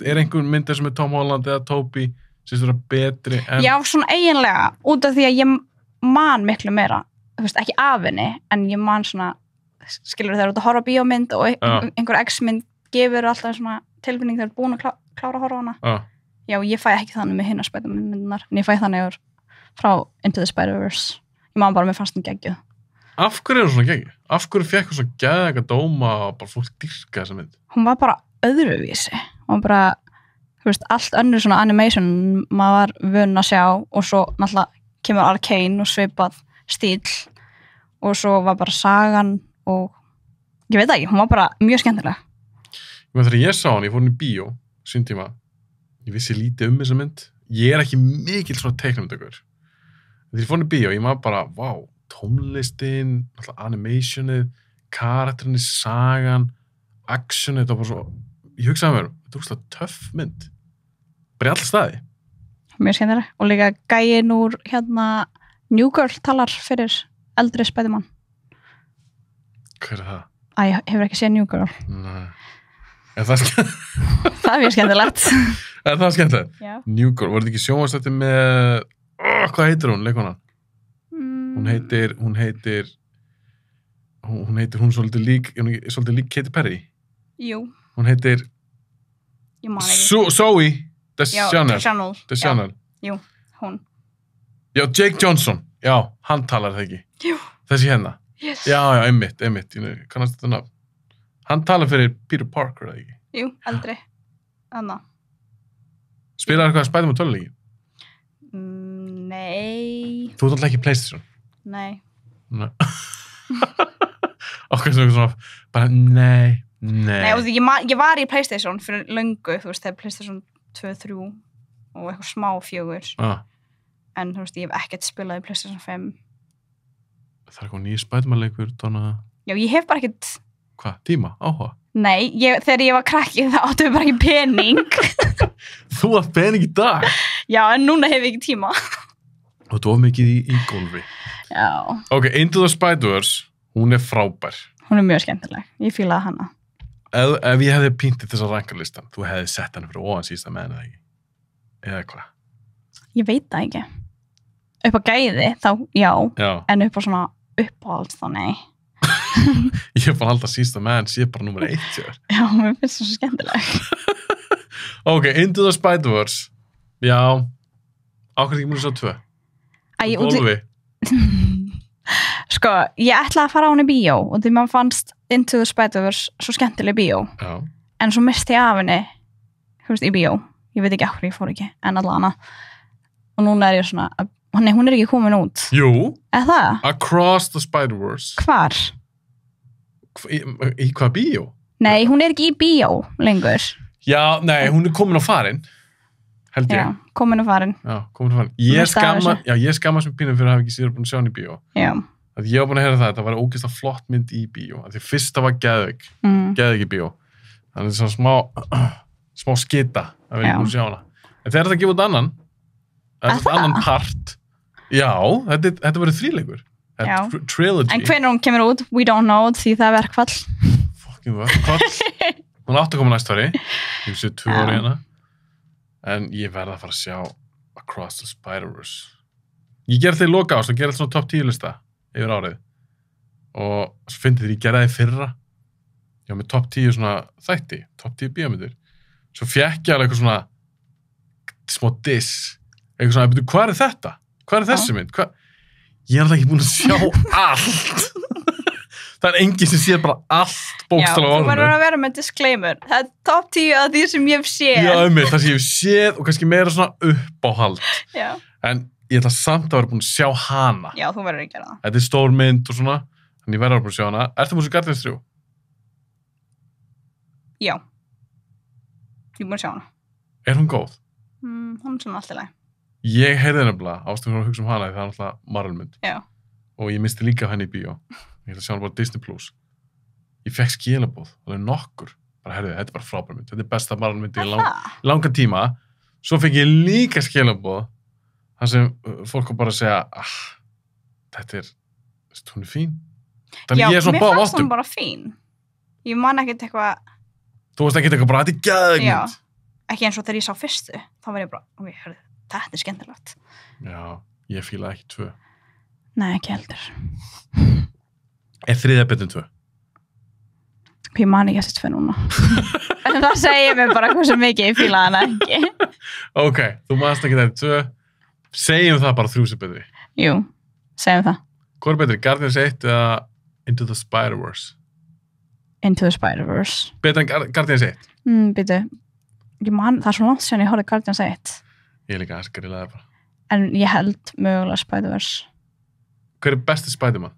Er einhver myndir sem er Tom Holland eða Tobey, sem er betri en... Já, svona eiginlega, út af því að ég man miklu meira, þú veist, ekki af henni, en ég man svona, skilur þegar út að horfa bíómynd og einhver X-mynd gefur alltaf svona tilfinning þegar búin að klára að horfa á hana. Já, ég fæ ekki þannig með hinnar Spider-Man-myndunar, en ég fæ þannig frá Into the Spider-Verse. Ég man bara, mér fannst hún geggjuð. Af hverju er hún svona geggjuð? Af hverju fekk hún svona geðveika dóma og bara fólk dýrka þessa mynd? Hún var bara öðruvísi. Hún var bara, þú veist, allt önnur svona animation maður var vön að sjá og svo náttúrulega kemur Arcane og svipað stíl og svo var bara sagan og ég veit ekki, hún var bara mjög skemmtileg. Þegar ég sá hann, ég fór hann í bíó sín tíma, ég vissi lítið um þessa mynd. Ég er ekki mikill svona teiknumyndagur. Þegar ég fór hann í bíó, ég maður bara, vá, tónlistin, animationið, karakterinn, sagan, actionið, þetta var bara svo, ég hugsaði mér, þetta er svona töff mynd. Bara í all staði. Mjög skemmtileg. Og líka gæinn úr New Girl talar fyrir eldri Spider-Man. Hver er það? Hefur ekki séð New Girl. Nei. Er það skemmtilegt? Það er mjög skemmtilegt. Er það skemmtilegt? Já. New Girl, var þetta ekki sjónvarpsþættir með, hvað heitir hún, leikonan? Hún heitir svolítið lík Katy Perry. Jú. Hún heitir ég man ekki. Zoe Deschanel. Jú, hún. Já, Jake Johnson. Já, hann talar það ekki. Jú. Þessi hérna. Yes. Já, einmitt. Kannast þetta nafn. Hann talar fyrir Peter Parker, eða ekki? Jú, eldri. Anna. Spilaði eitthvað Spider-Man töluleiki? Nei. Þú ert alltaf ekki PlayStation? Nei. Okkar sem eitthvað svona, bara nei. Nei, og ég var í PlayStation fyrir löngu, þú veist, þegar PlayStation 2, 3 og eitthvað smá 4. En þú veist, ég hef ekkert spilað í PlayStation 5. Það er eitthvað nýjir Spider-Man leikur, Donna. Já, ég hef bara ekkert... Hvað, tíma, áhuga? Nei, þegar ég var krakki þá áttum við bara ekki pening. Þú átt pening í dag? Já, en núna hef ég ekki tíma. Og þú of mikið í golfi. Já. Ok, Into the Spider-Verse, hún frábær. Hún mjög skemmtileg, ég fílaði hana. Ef ég hefði píntið þess að rankarlistan, þú hefði sett hann fyrir ofan sísta með henni, eða ekki? Eða hvað? Ég veit það ekki. Upp á gæði, þá já. En upp á svona uppáhalds, þá nei. Ég fann alltaf sísta með henni, sé bara nummer 1 sér. Já, mér finnst það svo skemmtileg. Ok, Into the Spider-Verse. Já. Ákveð ekki múið svo 2. Golfi. Sko, ég ætlaði að fara á hún í bíó og því maður fannst Into the Spider-Verse svo skemmtileg bíó. Já. En svo misti ég af henni, í bíó. Ég veit ekki okkur, ég fór ekki, en allavega. Og núna ég svona, nei, hún ekki komin út. Jú. Eða það? Across the Spider-Verse. Hvar? Í hvað bíó? Nei, hún ekki í bíó lengur. Já, nei, hún komin á farin. Held ég. Já, komin á farin. Já, komin á farin. Ég skammast mér pínum fyrir að hafa ekki síður búin að sjá hann í bíó. Já. Að ég var búin að heyra það var ógeðslega flott mynd í bíó. Því fyrsta var geðveik í bíó. Þannig að það smá skita að vilja búin að sjá hana. En þegar þetta gefur út annan part, já, þetta verður 3-leikur. Trilogy. En hvernig hún kemur út, we don't know, því það er verkfall. Fucking verkfall. Hún átti að koma næst ári. Ég sé 2 ári hérna. En ég verði að fara að sjá Across the Spider-Verse. Ég gerði það í loka ást og gerði svona top 10 lista yfir árið. Og svo fyndið ég gerði það í fyrra. Ég var með top 10 svona þætti, top 10 bíómyndir. Svo fékk ég alveg eitthvað svona smá diss. Eitthvað svona, hvað er þetta? Hvað er þessi mynd? Ég alltaf ekki búin að sjá allt. Það enginn sem séð bara allt bókstaflega á orðinu. Já, þú verður að vera með disclaimer. Það er top 10 af því sem ég hef séð. Já, það sem ég hef séð og kannski meira svona uppáhald. Já. En ég ætla samt að vera búin að sjá hana. Já, þú verður að gera það. Þetta er stór mynd og svona, en ég verður að vera búin að sjá hana. Ertu búin að sjá Guardians 3? Já. Ég er búin að sjá hana. Er hún góð? Hún er svona allt í lagi. Ég heyrði nefnilega, ástæðum að hugsa hana því það er náttúrulega Marvel-mynd. Já. Og ég misti líka henni í bíó. Ég ætla að sjá hana bara Disney Plus. Ég fekk skilaboð, alveg nokkur. Bara herðu, þetta er bara frábær mynd. Þetta er besta Marvel-mynd í langan tíma. Svo fekk ég líka skilaboð þar sem fólk bara að segja þetta er, hún er fín. Þannig ég er svona báð áttum. Já, mér fannst hún bara fín. Ég man ekkert eitthvað. Þú veist ekkert eitthvað bara, þetta er geðveik mynd. Já, ekki eins og þegar ég sá fyrstu. Þá var ég bara, herðu, þetta er skemmtilegt. Já, ég fílaði ekki 2. Nei, ekki heldur. Er 3 betur en 2? Ég man ekki eftir 2 núna. En það segir mér bara hversu mikið ég fílaði hana ekki. Ok, þú manst ekki þetta 2. Segjum það bara 3 sem betri. Jú, segjum það. Hvað er betri, Guardians 1 eða Into the Spider-Verse? Into the Spider-Verse. Betur en Guardians 1? Býtu. Það er svo langt síðan ég horfði Guardians 1. Ég líka að skrilaði bara. En ég held mögulega Spider-Verse. Hver er besti Spider-Man?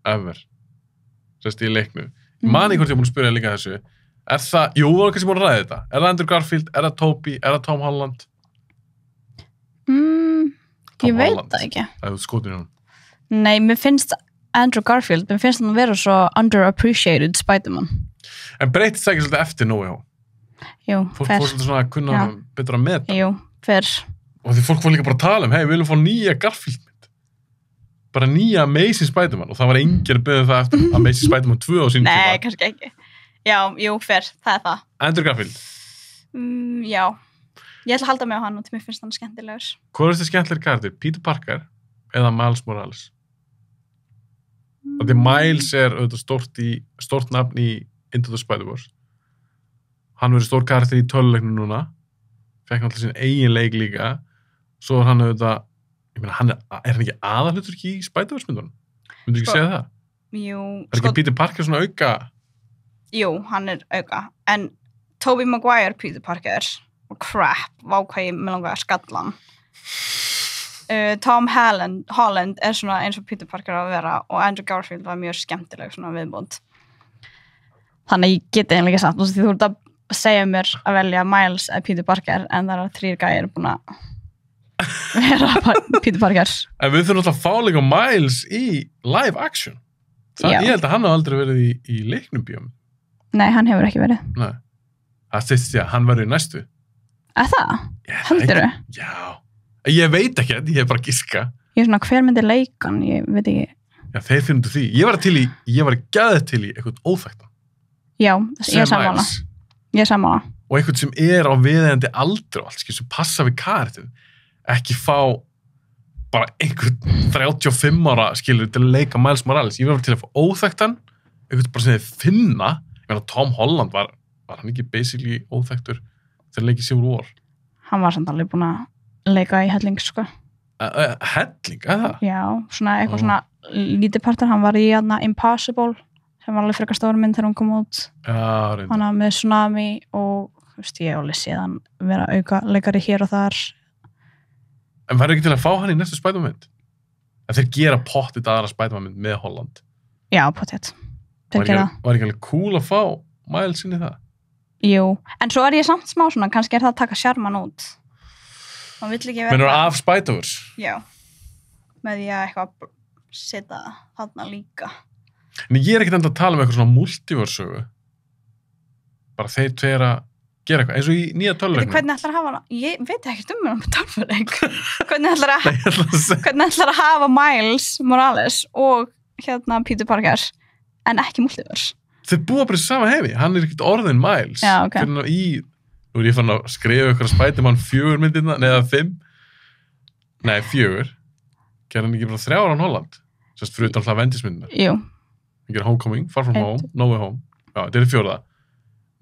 Ever. Sérst í leiknu. Mani hvort ég er búin að spyrja líka þessu. Er það, jú, þú er kannski búin að ræða þetta. Er það Andrew Garfield? Er það Tobey? Er það Tom Holland? Ég veit það ekki. Það er skotin í hún. Nei, mér finnst Andrew Garfield, mér finnst hann að vera svo underappreciated Spider-Man. En breytist það ekki svolítið eftir No Way Home? Jú, fólk fór svolítið svona að kunna betra að meta. Jú, fer. Og því fólk fór líka bara að tala við viljum fá nýja Garfield-mynd. Bara nýja Amazing Spider-Man og það var enginn að byrja það eftir Amazing Spider-Man 2 á sínum tíma. Nei, kannski ekki. Já, jú, fer, það er það. Andrew Garfield? Já. Ég ætla að halda mig á hann og mér finnst hann skemmtilegur. Hvað er þetta skemmtilegri karakter? Peter Parker eða Miles Morales? Því Miles er auðvitað stórt nafn í Into the Spider-Verse. Hann verður stór karakter í töluleiknum núna. Fekk alltaf sín eigin leik líka. Svo er hann auðvitað, ég meina, er hann ekki aðalhlutur í Spider-Verse-myndunum? Myndur ekki segja það? Jú. Er ekki Peter Parker svona auka? Jú, hann er auka. En Tobey Maguire Peter Parker og crap, vákvæði með langa skallan. Tom Holland er svona eins og Peter Parker að vera og Andrew Garfield var mjög skemmtileg svona viðbúnd. Þannig ég geti einlega sagt, því þú ert að segja mér að velja Miles eða Peter Parker en það er 3 gæjar búin að vera Peter Parker. En við þurfum alltaf að fá líka Miles í live action. Ég held að hann hafa aldrei verið í leiknum bíómynd. Nei, hann hefur ekki verið. Nei. Það stýst því að hann verður í næstu. Það? Heldurðu? Já. Ég veit ekki, ég er bara að giska. Ég er svona, hver myndi leikan? Ég veit ekki. Já, þeir finnum því. Ég var gæðið til í eitthvað óþægtan. Já, ég er sammála. Ég er sammála. Og eitthvað sem er á viðeigandi aldur og allt, sem passa við karakterinn. Ekki fá bara einhvern 35 ára, skilur, til að leika Miles Morales. Ég var til að fá óþægtan, eitthvað bara sem þið finna. Ég meina, Tom Holland var hann ekki basically óþægtur til að leika í Civil War? Hann var samt alveg búin að leika í helling, sko. Helling, eða? Já, svona eitthvað svona lítið partur. Hann var í Impossible, sem var alveg frekar stóra mynd þegar hún kom út. Já, reynda. Hann var með Tsunami og, þú veist, ég hef alveg séð hann vera auka leikari hér og þar. En verður ekki til að fá hann í næstu Spider-Man-mynd? Að þeir gera pottið aðra Spider-Man-mynd með Holland. Já, pottið. Þeir gera það. Var ekki alveg cool að fá Miles inn í það? Jú, en svo er ég samt smá svona, kannski er það að taka sjarman út. Það vill ekki vera... Mennur af Spider-Verse? Já. Með því að eitthvað setja þarna líka. En ég er ekkert enda að tala um eitthvað svona multiverse-sögu. Bara þeir tveir að gera eitthvað, eins og í nýja tölvuleiknum. Hvernig ætlar að hafa hana? Ég veit ekkert hann með tölvuleik. Hvernig ætlar að hafa Miles Morales og Peter Parker en ekki multiverse? Þeir búa bara í sama heimi. Hann er ekkert orðin Miles. Já, ok. Nú er ég fann að skrifa eitthvað Spider-Man 4 myndirna, neða 5. Nei, 4. Gerði hann ekki bara 3 ára á Holland? Sérst fyrir utan alltaf vendismyndirna. Jú. Hann gerir Homecoming, Far From Home, No Way Home. Já, þetta er 4.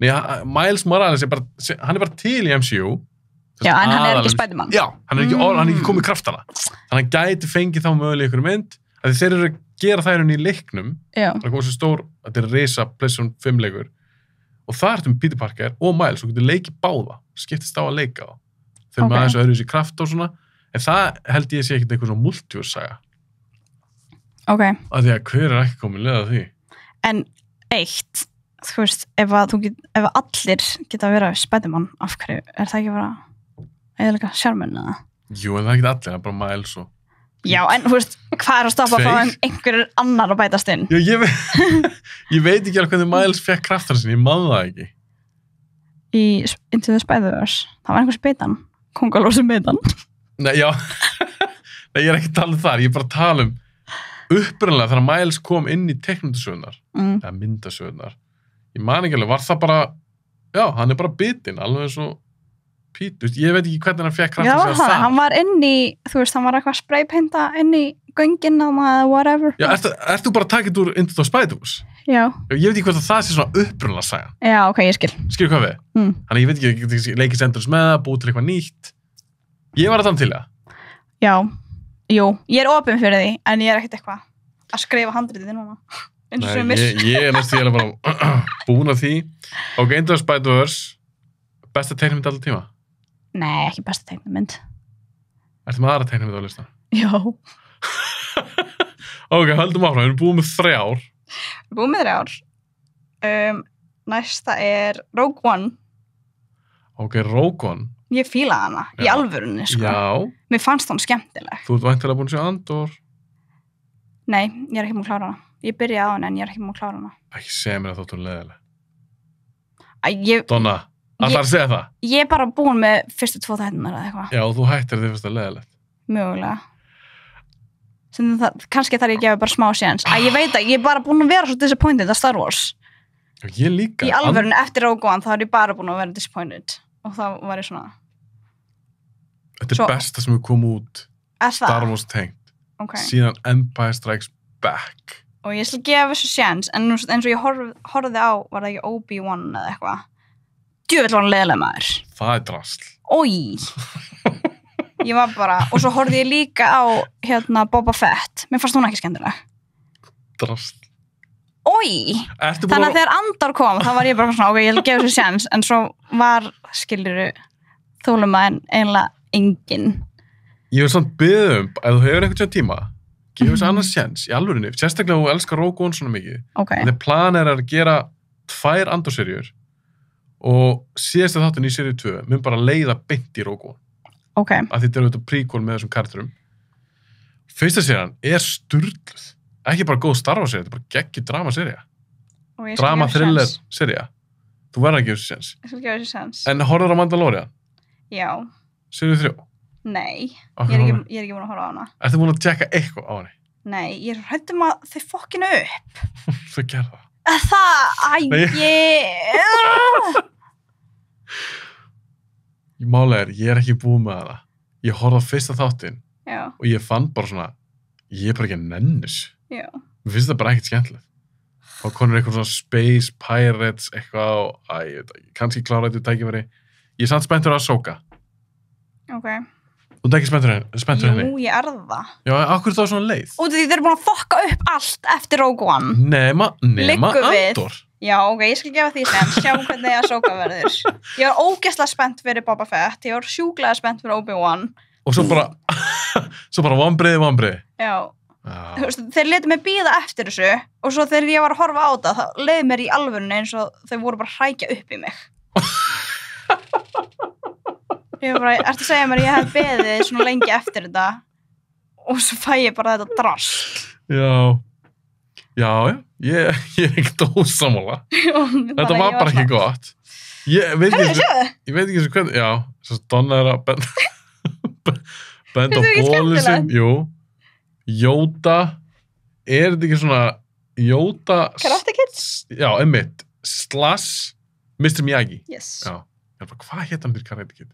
Nei, Miles Morales hann er bara til í MCU. Já, en hann er ekki Spider-Man. Já, hann er ekki komið kraftana. Þannig að hann gæti fengið þá mögulega ykkur mynd, að þeir eru að gera þær í leiknum. Já. Það er komið svo stór, þetta er risa PlayStation 5 leikur. Og það er Peter Parker og Miles, og getur leikið báða, skiptist á að leika þá. Þeir með aðeins öðru í kraft og svona, en það held ég sé ekkert eitthvað svona multiverse-saga. Ok. Af því að hver er ekki komið leið að því? En eitt, þú veist, ef allir geta að vera Spider-Man, af hverju, er það ekki bara eðalega sjarmun eða? Jú, en það er ekki allir, það er bara Miles og... Já, en þú veist, hvað er að stoppa frá einhverjur annar að bætast inn? Já, ég veit ekki alveg hvernig Miles fekk kraftar sinni, ég man það ekki. Í Into the Spider-Verse, það var einhvers beitan, Kongolór sem beitan. Nei, já, nei, ég er ekki að tala um þar, ég er bara að tala um upprunlega þegar Miles kom inn í teiknumdasögunar, eða myndasögunar. Ég man ekki alveg, var það bara, já, hann er bara bitinn, alveg eins og Pete, ég veit ekki hvernig hann fekk kraftar sig að það. Hann var inn í, þú veist, hann var eitthvað spraypainta inn í göngin eða whatever. Já, ert þú bara að taka þetta úr Into the Spider-Verse? Já. Ég veit ekki hvort það sé svona upprunlega saga. Já, ok, ég skil. Skilur hvað við? Þannig ég veit ekki, ég get leikist endurins með það, búið til eitthvað nýtt. Ég var að tala til það. Já, jú, ég er opinn fyrir því, en ég er ekkert eitthvað að skrifa handritið núna. Nei, ég er næstu ég bara búin að því. Ok, Into the Spider-Verse, besta teiknimynd alltaf tíma? Nei, ekki besta teiknimynd. Ertu með aðra teiknimynd á listan? Já. Ok, höldum áfram, við erum búin með 3 ár. Við erum búin með 3 ár. Næsta er Rogue One. Ok, Rogue One. Ég fílaði hana, í alvörunni, sko. Já. Mér fannst hún skemmtileg. Þú ert væntanlega búin að sjá Andor? Nei, ég er ekki múin að klára hana. Ég byrjaði á hana, en ég er ekki múin að klára hana. Ekki segja mér að þóttu hún leðileg. Donna. Allar að segja það? Ég er bara búin með fyrstu 2 þættirnar eða eitthvað. Já, og þú hættir þið fyrst að leðilegt. Mögulega. Kannski þarf ég að gefa bara smá séns. Ég veit að ég er bara búin að vera svo disappointed að Star Wars. Já, ég líka. Í alvörinu eftir Rogue One þá er ég bara búin að vera disappointed. Og þá var ég svona... Þetta er besta sem hefur komið út. Star Wars tengt. Okay. Síðan Empire Strikes Back. Og ég skal gefa þessu séns, en eins og ég horfði á, var það ekki Obi-Wan eða eitthvað. Djöfull var hann leiðileg maður. Það er drasl. Ói. Ég var bara, og svo horfði ég líka á Boba Fett. Mér fannst hún ekki skemmtileg. Drasl. Ói. Þannig að þegar Andor kom, þá var ég bara svona, ok, ég vil gefa þessu séns, en svo var, skilurðu, þólumæðin eiginlega engin. Ég vil samt biðja ef þú hefur einhvern tíma, gefa þessu annars séns í alvörunni, sérstaklega þú elskar Rogue One svona mikið. Ok. Þegar plan er að gera 2 Andor-seríur, og síðasta þáttin í seríu 2 mun bara leiða beint í Rogue One. Ok. Að þetta er auðvitað prequel með þessum karakterum. Fyrsta serían er sturluð. Ekki bara góð Star Wars sería, þetta er bara geggjur dramasería. Og ég skal drama, gefa þessu thriller, séns. serja. Þú verður að gefa þessu séns. Ég skal gefa þessu sens. En horfður á Mandalorian? Já. Serið 3? Nei. Af Ég er hverju ekki búin að horfa á hana. Ertu búin að tjekka eitthvað á henni? Nei, ég er hrædd að þau fokkinu upp. Þú gerð það. Það, Málega ég er ekki búin með hana. Ég horfði á fyrsta þáttinn Já, og ég fann bara svona, ég er bara ekki að nennis. já. Mér finnst það bara ekkert skemmtilegt. Og konur eitthvað svona Space Pirates eitthvað og, ég veit ekki, kannski klára þetta tækifæri. Ég er samt spenntur að Ahsoka. Ok. Þú ert ekki spenntur henni? Jú, ég er það. Já, akkur þá svona leið? Út af því þeir eru búin að fokka upp allt eftir Rogue One. Nema Liggur við. Andor. Já, ok, ég skal gefa því sem, sjá hvernig Ahsoka verður. Ég var ógeðslega spennt fyrir Boba Fett, ég var sjúklega spennt fyrir Obi-Wan. Og svo bara, vonbrigði. Já, Já. þú veist, þeir letu mig bíða eftir þessu og svo þegar ég var að horfa á það, þá leiði mér í alvörunni eins og þau voru bara að hrækja upp í mig. Ég var bara, ertu að segja mér að ég hef beðið svona lengi eftir þetta og svo fæ ég bara þetta drast. Já, ég er ekkert ósammála. Þetta var bara ekki gott. Ég veit Herðu, sjáðu. ég veit ekki eins og hvernig, já, svo Donna er að benda á Finnst þér ekki bólið sinn, skemmtilegt? jú. Jóta, er þetta ekki svona Jóta, Karate Kids? já, einmitt, slash Mr. Miyagi. Yes. Já, ég er bara, hvað hétt hann fyrir Karate Kid?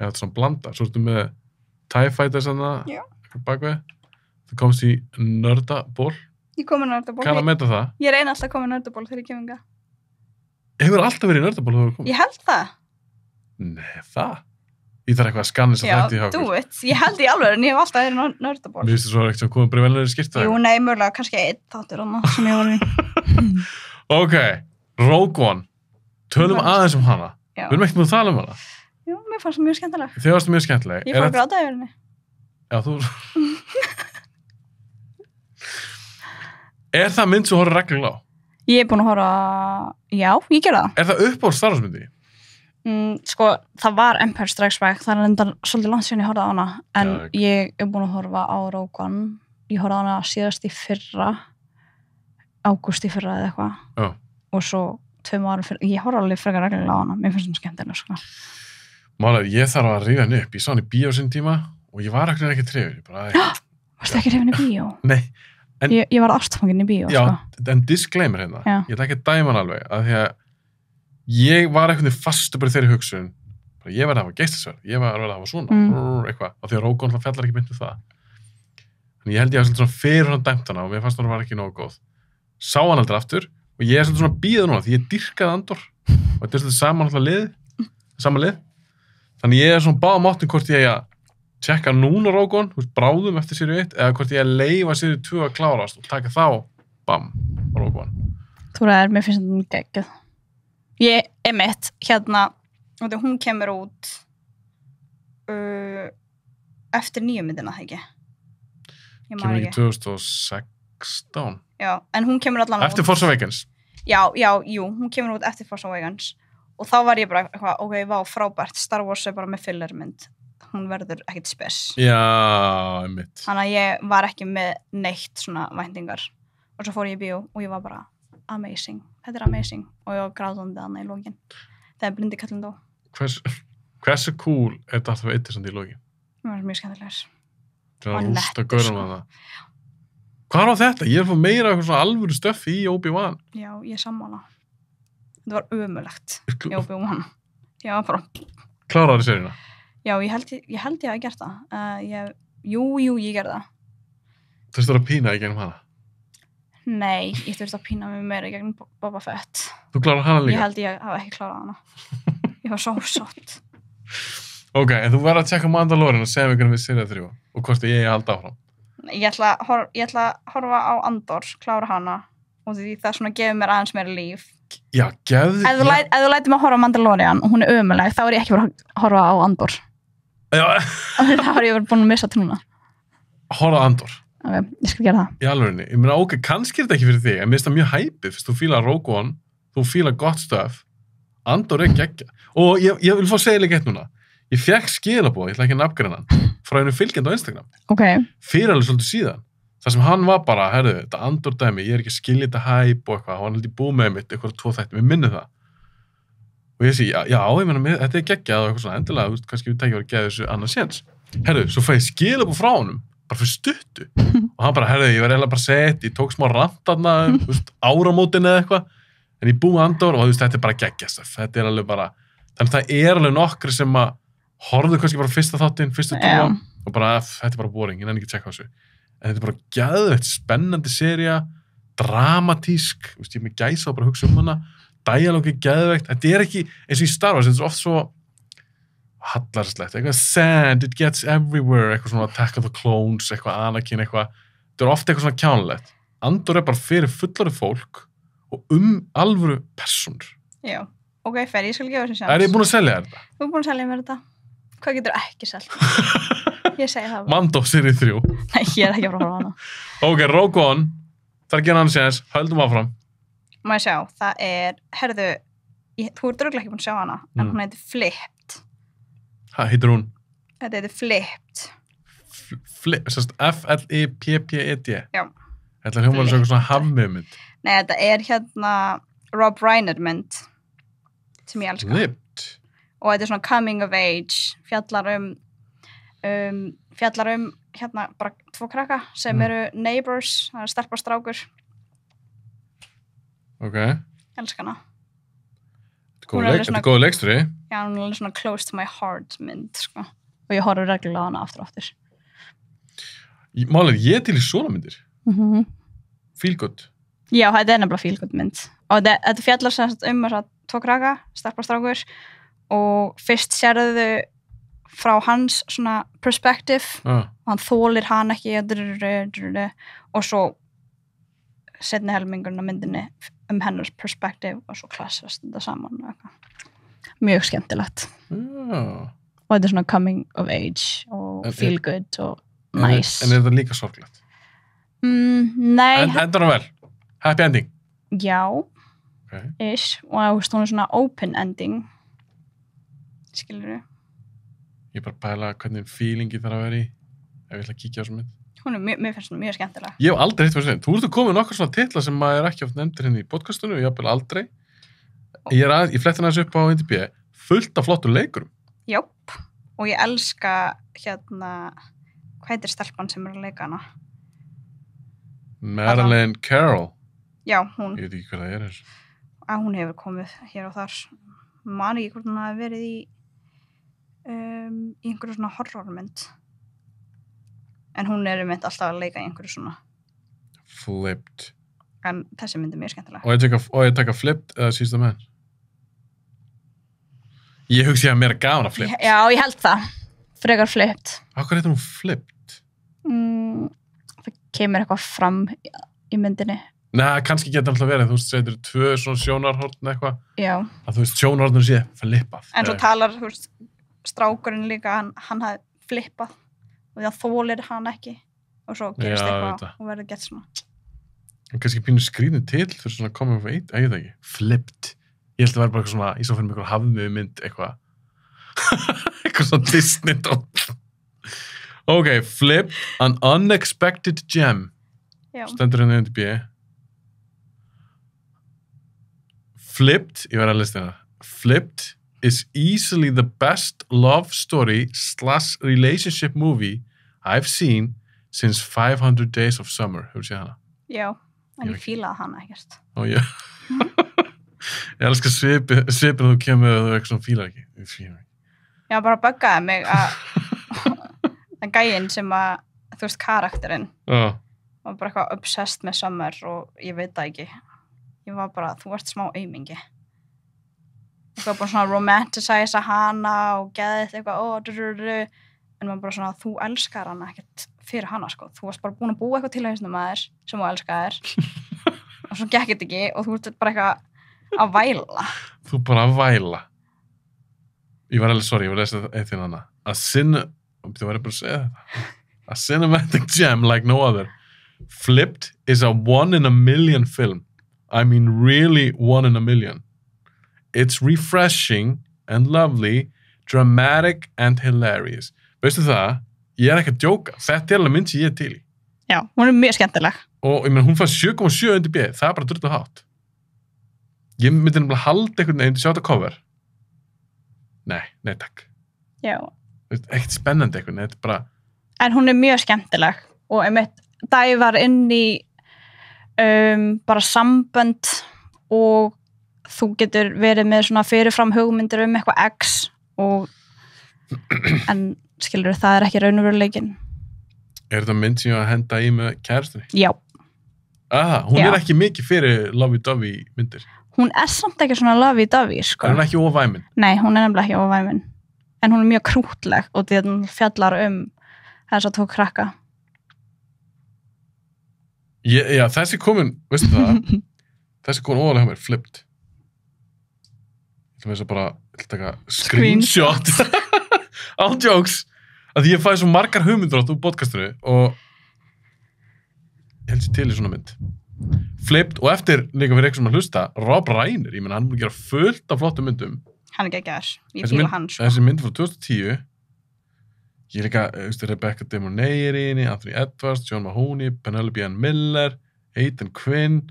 Þetta er svona blanda, svo ertu með TIE Fighters hana, Já. bakveð, þú komst í nördaból, Ég kom með nördaból. kann að meta það. Ég reyna alltaf að koma með nördaból þegar ég kemur inga. Hefur alltaf verið í nördaból þegar þú komið? Ég held það. Nei, það? Ég þarf eitthvað að skanna þess að Já, þetta í do hakur. it. Ég held í alveg en ég hef alltaf verið í nördaból. Mér finnst það svo ekkert sem komið bara velnari skýrt Jú, nei, mörgulega, kannski einn þáttur hana sem ég var í. Ok, Rogue One. Tölum aðeins um hana. Já. Við erum ekkert búin að tala um hana. Jú, mér fannst það mjög skemmtileg. Þið varstu mjög skemmtileg. Ég fór að gráta yfir henni. Já, þú... Er það mynd sem horfður reglulega á? Ég er búin að horfa, já, ég gerði það. Er það uppáhald Star Wars myndi? Sko, það var Empire Strikes Back, það er enda svolítið langt síðan ég horfði á hana, en Já, ég er búin að horfa á Rogue One. Ég horfði á hana síðast í fyrra, ágúst í fyrra eða eitthvað. Já. Og svo 2 árum fyrra, ég horfði alveg frekar reglulega á hana, mér finnst það skemmtilega, sko. Málega, ég þarf að rífa henni upp. Ég sá henni í bíó sinn tíma og ég var ekki trefur. Ég bara, Varstu ekki hrifin í bíó? nei, en- Ég var ástfangin í bíó, já, sko. en disclaimer hérna. Já. Ég ætla ekki að dæma hann alveg, að því að ég var einhvern veginn fastu bara í þeirri hugsun. Bara, ég verði að hafa geistasverð, ég verði að hafa svona, eitthvað. Og því að Rogue One það fjallar ekki mynd um það. Þannig ég held ég að svona fyrir hann dæmt hana og mér fannst hann var ekki nógu góð. Sá hann aldrei aftur og ég er svona bíða núna því ég dýrkaði Andor og þetta er svona sama lið. Þannig ég er svona báðum áttum hvort ég að tjekka núna Rogue One, bráðum eftir seríu 1 eða hvort ég að leyfa seríu 2 að klárast og taka þá, bam, Rogue One. Þú ræðir, mér finnst þetta geggjuð. Ég, emitt, hérna, hún kemur út eftir nýju myndina, það ekki? Ég man Kemur ekki 2016? Já, en hún kemur allan Eftir Force Awakens? Já, jú, hún kemur út eftir Force Awakens. Og þá var ég bara eitthvað, ok, vá, frábært, Star Wars er bara með fillermynd. Hún verður ekkert spes. Já, einmitt. Þannig að ég var ekki með neitt svona væntingar. Og svo fór ég í bíó og ég var bara amazing. Þetta er amazing. Og ég var grátandi annað í lókin. Þegar blindi kallinn dó. Hversu cool er Darth Vader samt í lokin? Það var mjög skemmtilegur. Það Og er rústa nettur, gaurum sko. að það. Hvað var þetta? Ég er að fá meira eitthvað svona alvöru stöff í Obi-Wan. Já, ég er sammála. Þetta var ömulegt. Ég Obi-Wan. Já, bara... Kláraði seríuna? Já, ég held ég hafi gert það. Jú, ég gerði það. Þú veist að pína í gegnum hana? Nei, ég þurfti að pína mig meira í gegnum Boba Fett. Þú klárar hana líka? Ég held ég hafi ekki klárað hana. Ég var svo sátt. Ok, en þú verður að tjekka Mandalorian og segja mig hvernig við seríu 3 og hvort ég halda áfram. Ég ætla að horfa á Andor, klára hana og því það svona gefur mér aðeins meira líf. Já, gefðu... Ef þú lætur mig að horfa á Mandalorian og hún er ömuleg, þá er ég ekki bara að horfa á Andor. Já, Það har ég verið búin að missa til núna. horfa á Andor. Ok, ég skal gera það. Í alvörinni. Ég meina, ok, kannski er þetta ekki fyrir þig, en mér finnst það mjög hæpið, fyrst þú fílar Rogue One, þú fílar gott stöf, Andor er geggja. Og ég vil fá að segja líka eitt núna. Ég fekk skilabóð, ég ætla ekki að nafngreina hann, frá einu fylgjandi á Instagram. Ok, Fyrir alveg svolítið síðan. Það sem hann var bara, herðu, þetta Andor dæmi, ég er ekki að skilja þetta hæp og eitthvað, hann held ég búið með mitt, eitthvað 2 þætti, mér minni það. Og ég sé, já, ég meina, þetta er geggjað og eitthvað svona, endilega, þú veist, kannski við tekjum að geða þessu annað séns. Herðu, svo fæ ég skilabóð frá honum, bara fyrir stuttu. Og hann bara, herðu, ég var eiginlega bara sett, ég tók smá rant þarna, þú veist, áramótin eða eitthvað, en ég búið Andor og þú veist, þetta er bara geggjast, þetta er alveg bara, þannig það er alveg nokkri sem að horfðu kannski bara fyrsta þáttinn, fyrstu 2 og bara, þetta er bara boring, ég nenni ekki að tjekka á þessu. En þetta er bara geðveikt spennandi sería, dramatísk, þú veist, ég er með gæsa og bara hugsa hana, dialógi geðveikt, þetta er ekki eins og í Star Wars, þetta er oft svo hallarslegt, eitthvað sand, it gets everywhere, eitthvað svona Attack of the Clones, eitthvað Anakin, eitthvað, þetta er oft eitthvað svona kjánulegt. Andor er bara fyrir fullorðið fólk og alvöru persónur. Já, ok, fer, ég skal gefa þessu sjans. Er ég búin að selja þetta? Þú er búin að selja mér þetta. Hvað getur ekki selt? Ég segi það bara. Mando seríu 3. Nei, ég er ekki að fara að hana. Ok, Rogue One, það er að gera hann séns, höldum áfram. Má ég sjá, það er, herðu, þú ert örugglega ekki búin að sjá hana, en hún heitir Flipped. Hvað heitir hún? Þetta heitir Flipped. F-L-I-P-P-E-D. Já. Þetta er hljómar svona hafmynd. Nei, þetta er Rob Reiner mynd, sem ég elska. Flipped. Og þetta er svona coming of age, fjallar um bara 2 krakka sem eru neighbors, það er stelpa og strákur. Ok. Elska hana. Þetta er góð leiksturi. Já, hún er alveg svona close to my heart mynd, sko. Og ég horfður reglulega á hana aftur og aftur. Málið, ég til í svona myndir. Feel good. Já, þetta er nefnilega feel good mynd. Og þetta fjallar sem sagt þess að 2 krakka, stelpa og strákur, og fyrst sérðu frá hans svona perspektíf og hann þolir hann ekki og svo seinni helmingurinn á myndinni hennar perspektíf og svo klassast þetta saman mjög skemmtilegt og þetta er svona coming of age og feel good og nice. En er þetta líka sorglegt? Nei. Endar hann vel? Happy ending? Já, ish, og hún er svona open ending, skilur þú? Ég er bara að pæla hvernig feelingi þarf að vera í ef ég ætla að kíkja á þessu mynd. Mér finnst hún mjög skemmtilega. Ég hef aldrei hitt fyrir sig. Þú ert að koma með nokkur svona titla sem maður er ekki oft nefndir hérna í podcastunum, ég hef aldrei. Ég fletti hans upp á IMDb, fullt af flottur leikurum. Jóp, og ég elska hvað heitir stelpan sem er að leika hana? Madeline Carroll. Já, hún. Ég veit ekki hvað það er. Hún hefur komið hér og þar. Man ekki hvort hún hafi verið í einhverju svona horrormynd. En hún er mynd alltaf að leika í einhverju svona. Flipped. En þessi mynd er mjög skemmtilega. Og ég taka Flipped eða She's the Man? Ég hugsi að mér er gaman að Flipped. Já, ég held það. Frekar Flipped. Hvað heitir hún Flipped? Það kemur eitthvað fram í myndinni. Nei, kannski getur alltaf verið, þú veist, þetta eru 2 svona sjónarhorn eitthvað. Já. Að þú veist, sjónarhornur sé flippað. En svo talar, þú veist, strákurinn líka, hann hafði flippað og það þolir hann ekki og svo gerist eitthvað og verður gett svona. En kannski pínu skrýðin til fyrir svona coming of age, ég veit ekki. Flipped. Ég held að vera bara eitthvað svona, í svo fyrir mig eitthvað hafmynd eitthvað. Eitthvað svona Disney dót. Ok, Flipped, an unexpected gem. Já. Stendur hérna í IMDb. Flipped, ég var að lista hérna. Flipped is easily the best love story / relationship movie I've seen since 500 Days of Summer. Hefur séð hana? Já, en ég fílaði hana ekkert. Ó, já. Ég elskar svipin þú kemur og þú eitthvað svona fílar ekki. Ég fílar ekki. Já, bara buggaði mig að það gæinn sem að, þú veist, karakterinn var bara eitthvað obsessed með Summer og ég veit það ekki. Ég var bara, þú ert smá aumingi. Ég var bara svona romanticize hana og geðið eitthvað, en maður bara svona, þú elskar hana ekkert fyrir hana, sko. Þú varst bara búin að búa eitthvað til hausnum að þér sem þú elskaðir og svo gekk þetta ekki og þú ert bara eitthvað að væla. Þú bara að væla. Ég var að lesa eitt þinn hana. Það var bara að segja þetta. A cinematic gem like no other. Flipped is a 1 in a million film. I mean really 1 in a million. It's refreshing and lovely, dramatic and hilarious. Veistu það? Ég er ekki að djóka. Þetta er alveg mynd sem ég er til í. Já, hún er mjög skemmtileg. Og ég meina, hún fær 7,7 undir B, það er bara drullu hátt. Ég myndi nefnilega halda einhvern veginn til sjá þetta cover. Nei, takk. Já. Ekkert spennandi einhvern veginn, þetta er bara... En hún er mjög skemmtileg og einmitt dævar inn í bara sambönd og þú getur verið með svona fyrirfram hugmyndir eitthvað X en skilur það er ekki raunveruleikinn. Er þetta mynd sem ég að henda í með kærastunni? Já. Hún er ekki mikið fyrir lovey-dovey myndir. Hún er samt ekki svona lovey-dovey, sko. Er hún ekki óvæmin? Nei, hún er nefnilega ekki óvæmin. En hún er mjög krútleg og því að hún fjallar þess að tók krakka. Já, þessi komin, veistu það? Þessi komin óvalega hjá mér, flipped. Ég ætlum þess að bara taka screenshot. All jokes. Að ég fæði svo margar hugmyndur átt úr podcastinu og ég held sér til í svona mynd. Flipped og eftir líka fyrir eitthvað sem að hlusta, Rob Reiner, ég menn hann múið gera fullt af flottum myndum. Hann er geggjær, ég fíla hann sko. Þessi mynd frá 2010, ég líka, Rebecca De Mornay er í henni, Anthony Edwards, John Mahoney, Penelope Ann Miller, Aidan Quinn.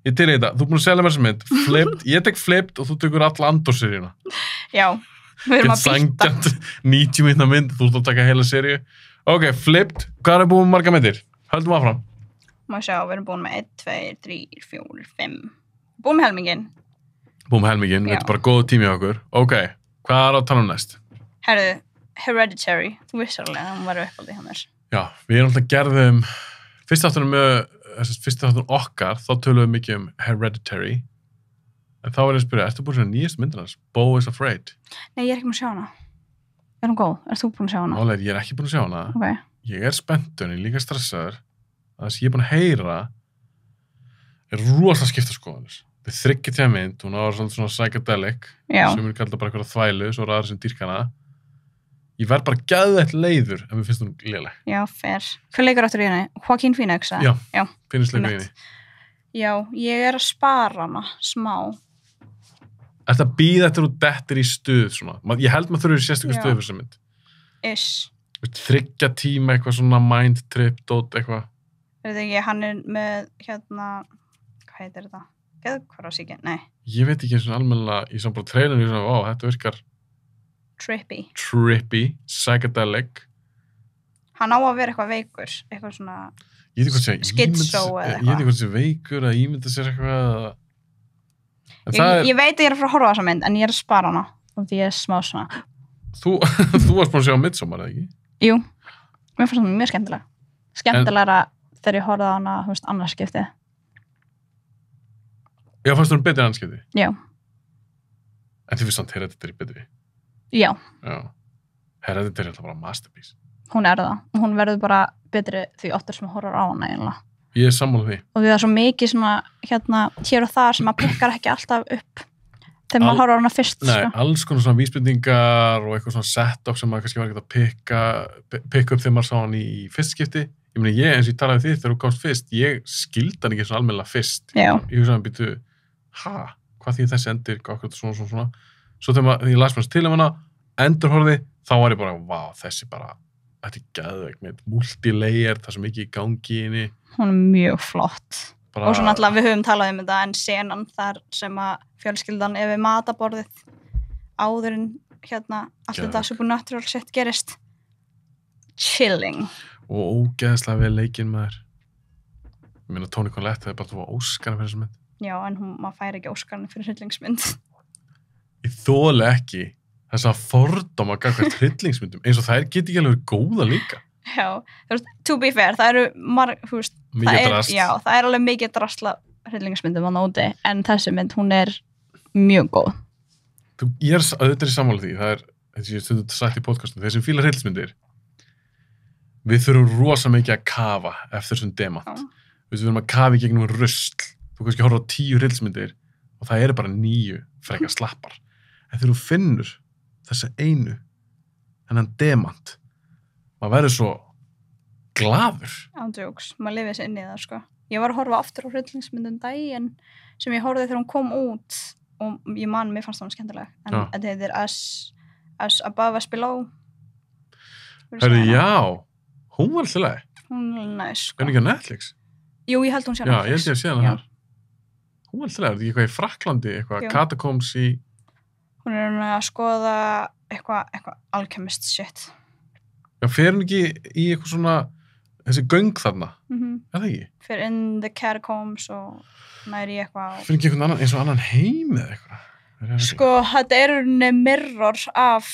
Ég til í þetta, þú er búin að selja mér þessa mynd, Flipped, ég tek Flipped og þú tekur alla Andor-seríuna. Já. Við erum að býta. 90 minna mynd, þú ert að taka heila seríu. Ok, Flipped, hvað er búin marga myndir? Höldum áfram. Má sjá, við erum búin með 1, 2, 3, 4, 5. Búin með helminginn. Búin með helminginn, þetta er bara góð tími á okkur. Ok, hvað er að tala næst? Herðu, Hereditary. Þú vissir alveg að hún var uppáldið hjá mér. Já, við erum alltaf gerðum, fyrst áttunum okkar, þá tölum við mikið Hereditary. En þá er ég að spyrja, ertu búin að sjá nýjast myndin hans? Beau is Afraid? Nei, ég er ekki búin að sjá hana. Er hún góð? Er þú búin að sjá hana? Málega, ég er ekki búin að sjá hana. Okay. Ég er spenntur, ég er líka stressaður. Það sem ég er búin að heyra er rosalega skipta skoðanir. Þetta er þriggja mynd, hún á svona psychedelic, sem er kallað bara eitthvað þvælu, svo er aðra sem dýrkana. Ég verð bara geðveitt leiður ef mér finnst hún léleg. Já, fair. Hver leikur áttur í henni? Joaquin Phoenix? Já, Phoenix leikur í henni. Já, ég er að spara hana, smá. Ertu að bíða eftir og dettir í stuð svona? Ég held maður þurfið sérstaklega stuð fyrir þessa mynd. Þriggja tíma eitthvað svona mind trip, dot eitthvað. Veit ekki, hann er með hvað heitir þetta? Geðhvarfasýki? Nei. Ég veit ekki eins og almennilega, ég sá bara trailinu og svona, þetta virkar trippy, psychedelic. Hann á að vera eitthvað veikur, eitthvað svona skitsó eða eitthvað. Ég veit ekki hvort sé veikur að ímynda sér eitthvað. Ég veit að ég er að fara að horfa á þessa mynd, en ég er að spara hana og því ég er smá svona. Þú varst búin að sjá Midsommar, eða ekki? Jú, mér fannst það mjög skemmtilega. Skemmtilegra þegar ég horfði á hana, annars skiptið. Já, fannst þú hún betri en annars skiptið? Já. En þið finnst samt Hereditary betri? Já. Hereditary er alltaf bara masterpiece. Hún er það. Og hún verður bara betri því óttur sem horfur á hana eiginlega. Ég er sammála því. Og því það er svo mikið svona, hér og þar sem að pikkar ekki alltaf upp þegar maður horfður á hana fyrst. Nei, alls konar svona vísbendingar og eitthvað svona setup sem maður kannski var ekki að pikka upp þegar maður sá hann í fyrst skipti. Ég meina, eins og ég talaði því þegar þú komst fyrst, ég skildi hann ekki svona almennilega fyrst. Já. Ég hugsaði hann býtu, hvað því þessi endir, svona. Svo þegar ég las mér til hana, endurhorfði, þá var ég bara, vá, þessi bara, þetta er geðveik með multilayer, það er svo mikið í gangi í henni. Hún er mjög flott. Og svo náttúrulega við höfum talað þetta en senan þar sem að fjölskyldan er við mataborðið áður en allt þetta supernatural shit gerist. Chilling. Og ógeðslega vel leikinn maður. Ég meina Toni Collette hefði bara þú að Óskarinn fyrir þessu mynd. Já, en maður fær ekki Óskarinn fyrir hryllingsmynd. Ég þoli ekki þess að fordóma gagnvart hryllingsmyndum eins og þær geti ekki alveg góða líka. Já, to be fair, það eru það er alveg mikið drasla hryllingsmyndum á nóti, en þessi mynd, hún er mjög góð. Ég er auðvitað í sammála því, það er, eins og ég stundum sagt í podcastum, þeir sem fílar hryllingsmyndir, við þurfum rosa mikið að kafa eftir þessum demant. Við þurfum að kafa í gegnum rusl. Þú kannski horfa á 10 hryllingsmyndir og það eru bara 9 frekar slappar. En þegar þú finnur þessa einu, þennan demant, maður verður svo glaður. Ándjóks, maður lifið sér inn í það, sko. Ég var að horfa aftur á hryllingsmyndum daginn sem ég horfði þegar hún kom út og ég mér fannst það skemmtileg. En þetta heitir As Above As Below. Hörðu, já, hún var alltaf leið. Hún er næs, Er sko. hún ekki á Netflix? Jú, ég held hún sé á Já, ég Netflix. held ég að sé hana Já. þar. Hún er alltaf ekki eitthvað í Frakklandi, eitthvað Jú. Catacombs í... Hún er að skoða eitthvað alchemist shit. Já, fer hún ekki í eitthvað svona, þessi göng þarna, er það ekki? Fyrir in the catacombs og næri eitthvað. Fer ekki einhvern annan, eins og annan heim eða eitthvað? Sko, þetta er unni mirror af,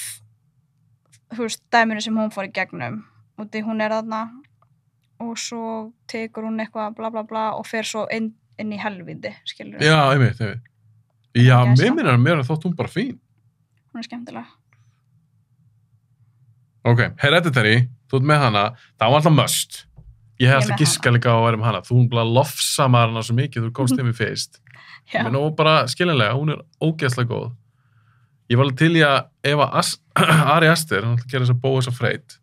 þú veist, dæminu sem hún fór í gegnum. Og því hún er þarna og svo tekur hún eitthvað bla bla bla og fer svo inn í helvíti, skilur við. Já, einmitt. Já, Gæsla. mér þótt hún bara fín. Hún er skemmtileg. Ok, Hereditary, þú ert með hana, það var alltaf must. Ég hef Ég alltaf með giskað líka á að vera með hana. Þú bara lofsamar hana svo mikið, þú komst þeim í fyrst. Já. Men og bara skiljanlega, hún er ógeðslega góð. Ég var alveg til í að ef að Ari Aster, hann ætla að gera þess að Bóas og Freyt,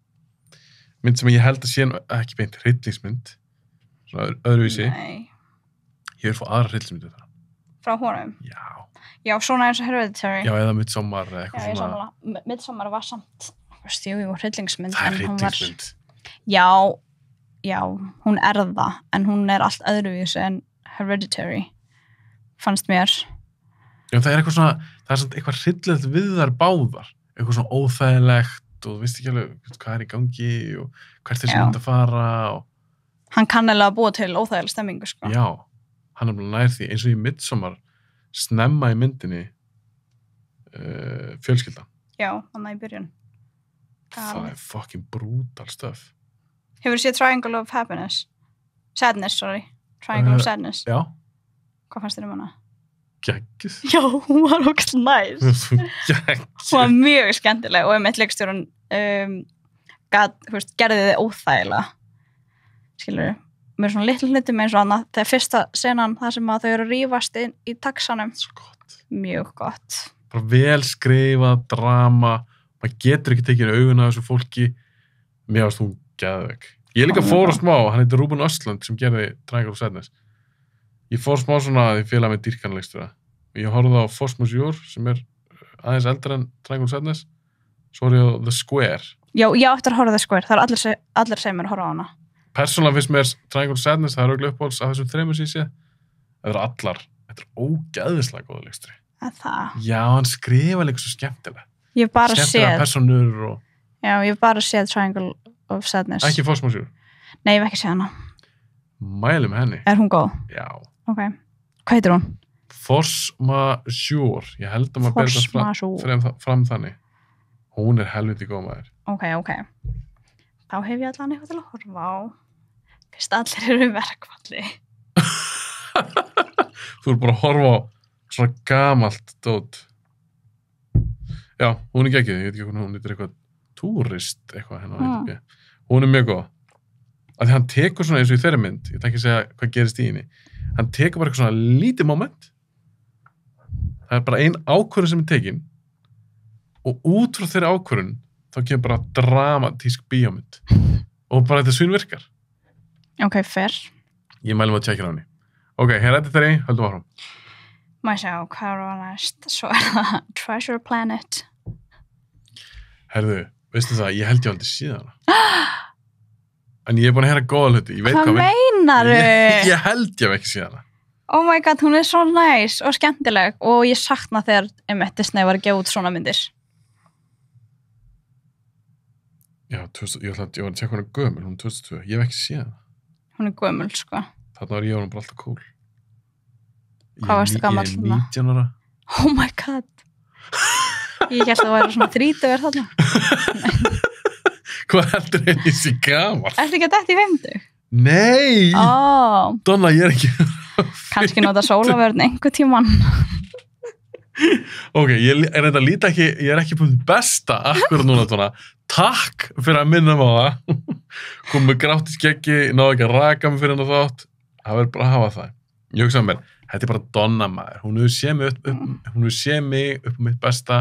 mynd sem ég held að sé ekki beint hryllingsmynd, svona öðruvísi. Nei. Ég vil fá aðra hryllingsmyndu það. Frá honum. Já. Já, svona eins og Hereditary. Já, eða Midsommar eða Já, eitthvað ég svona. sammála. Midsommar var samt, jú, hryllingsmynd. Það er en hún var- hryllingsmynd. Já, hún er það, en hún er allt öðruvísi en Hereditary, fannst mér. Já, það er eitthvað svona, það er svona eitthvað hryllilegt við þær báðar. Eitthvað svona óþægilegt og þú veist ekki alveg hvað er í gangi og hvert þessi Já. mynd að fara og Hann kann alveg að búa til óþægileg stemmingu, sko. já, hann er bara nær því eins og í Midsommar snemma í myndinni fjölskyldan. Já, þannig í byrjun. Það er fucking brutal stöf. Hefur séð Triangle of Happiness? Sadness, sorry. Triangle of Sadness. Já, Hvað fannst þér hana? geggis. Já, hún var ógst næs. Geggis. Hún var mjög skemmtileg og einmitt leikstjórun gerði þið óþægilega. Skilur við? Með svona litlu hlutum eins og annað. Þegar fyrsta senan þar sem að þau eru að rífast í taxanum. Svo gott. Mjög gott. Bara vel skrifað, drama, maður getur ekki tekið augun af þessu fólki. Mér varst hún geðveik. Ég líka fór á smá, hann heitir Ruben Östlund sem gerði Triangle of Sadness. Ég fór smá svona að ég félag með dýrkanleikstjóra. Ég horfði á Force Majeure sem er aðeins eldri en Triangle of Sadness. Svo er ég á The Square. Já, ég átti að horfa það skver. Það er allir sem er að horfa á hana. Persónulega finnst mér Triangle of Sadness, það er auðvitað uppáhalds af þessum þremur sem ég sé. Það eru allar, þetta er ógeðislega góða leikstjóri. Það. Já, hann skrifa líka svo skemmtilega. Ég hef bara Skemmtilega séð. persónur og... Já, ég hef bara séð Triangle of Sadness. Ekki Force Majeure. Nei, ég hef ekki séð hana. Mæli með henni. Er hún góð? Já. Ok. Hvað heitir hún? Force Majeure. Ég held að maður Force berða Majeure. fram þannig. Hún er helviti góð maður. Ok. Þá hef ég allan eitthvað til að horfa á. Fyrst allir eru í verkfalli. Þú er bara að horfa á svona gamalt dót. Já, hún er geggjuð. Ég veit ekki hvernig hún er eitthvað túrist eitthvað hennar á IMDb. Hún er mjög góð. Af því hann tekur svona eins og í þeirri mynd, ég ætla ekki að segja hvað gerist í henni. Hann tekur bara eitthvað svona lítið moment. Það er bara ein ákvörðun sem er tekin og út frá þeirri ákvörðun þá kemur bara dramatísk bíómynd. Og bara þetta svínvirkar. Ok, fair. Ég mælum að tjekka á henni. Ok, Hereditary, höldum áfram. Má ég sjá, hvað var næst? Svo er það Treasure Planet. Herðu, veistu það, ég held ég aldrei síðan hana. En ég er búin að heyra góða hluti. Ég veit Hvað meinaru? Ég held ég hef ekki síðan hana. Oh my god, hún er svo næs og skemmtileg og ég sakna þegar Disney var að gefa út svona myndir. Já, ég var að tjekka hana gömul, hún er 2002. Ég hef ekki síðan hana. Hún er gömul, sko. Þarna var ég og hún bara alltaf cool. Hvað varstu gamall Ég er þarna? 19 ára. Oh my god. Ég held að það væri svona 30 þarna. Hvað heldur henni þessi gamall? Ertu ekki að detta í 50? Nei! Donna, ég er ekki... Kannski nota sólavörn einhver tíman. Ok, ég er þetta líta ekki, ég er ekki búin besta akkur núna, Donna. Takk fyrir að minna mig á það. Komum með grátt í skeggi, náðu ekki að raka mig fyrir hennar þátt. Það verður bara að hafa það. Ég hugsaði mér, þetta er bara Donna maður. Hún hefur séð mig upp á mitt besta,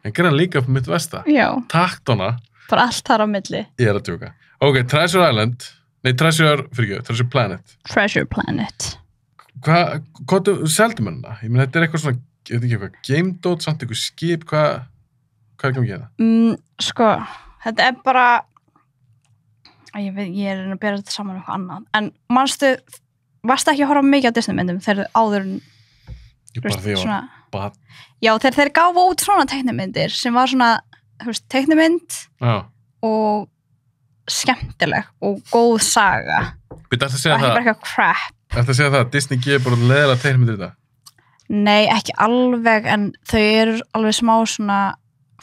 en gerði hann líka upp á mitt besta. Já. Takk, Donna. Bara allt þar á milli. Ég er að tjóka. Ok, Treasure Planet. Treasure Planet. Hvað seldum hennar? Ég meina, þetta er eitthvað svona, ég veit ekki eitthvað, game dot, samt eitthvað skip, hvað er gangið hérna? Sko, þetta er bara Ég er að bera þetta saman með eitthvað annað. En varstu ekki að horfa mikið á Disney-myndum þegar áður Bara því svona, bara, já, þeir gáfu út svona teiknimyndir sem var svona, teiknimynd og skemmtileg og góð saga. Byrju, ættu að Og segja ekki það, bara eitthvað crap. að Disney gefur bara leðilega teiknimyndir í þetta? Nei, ekki alveg, en þau eru alveg smá svona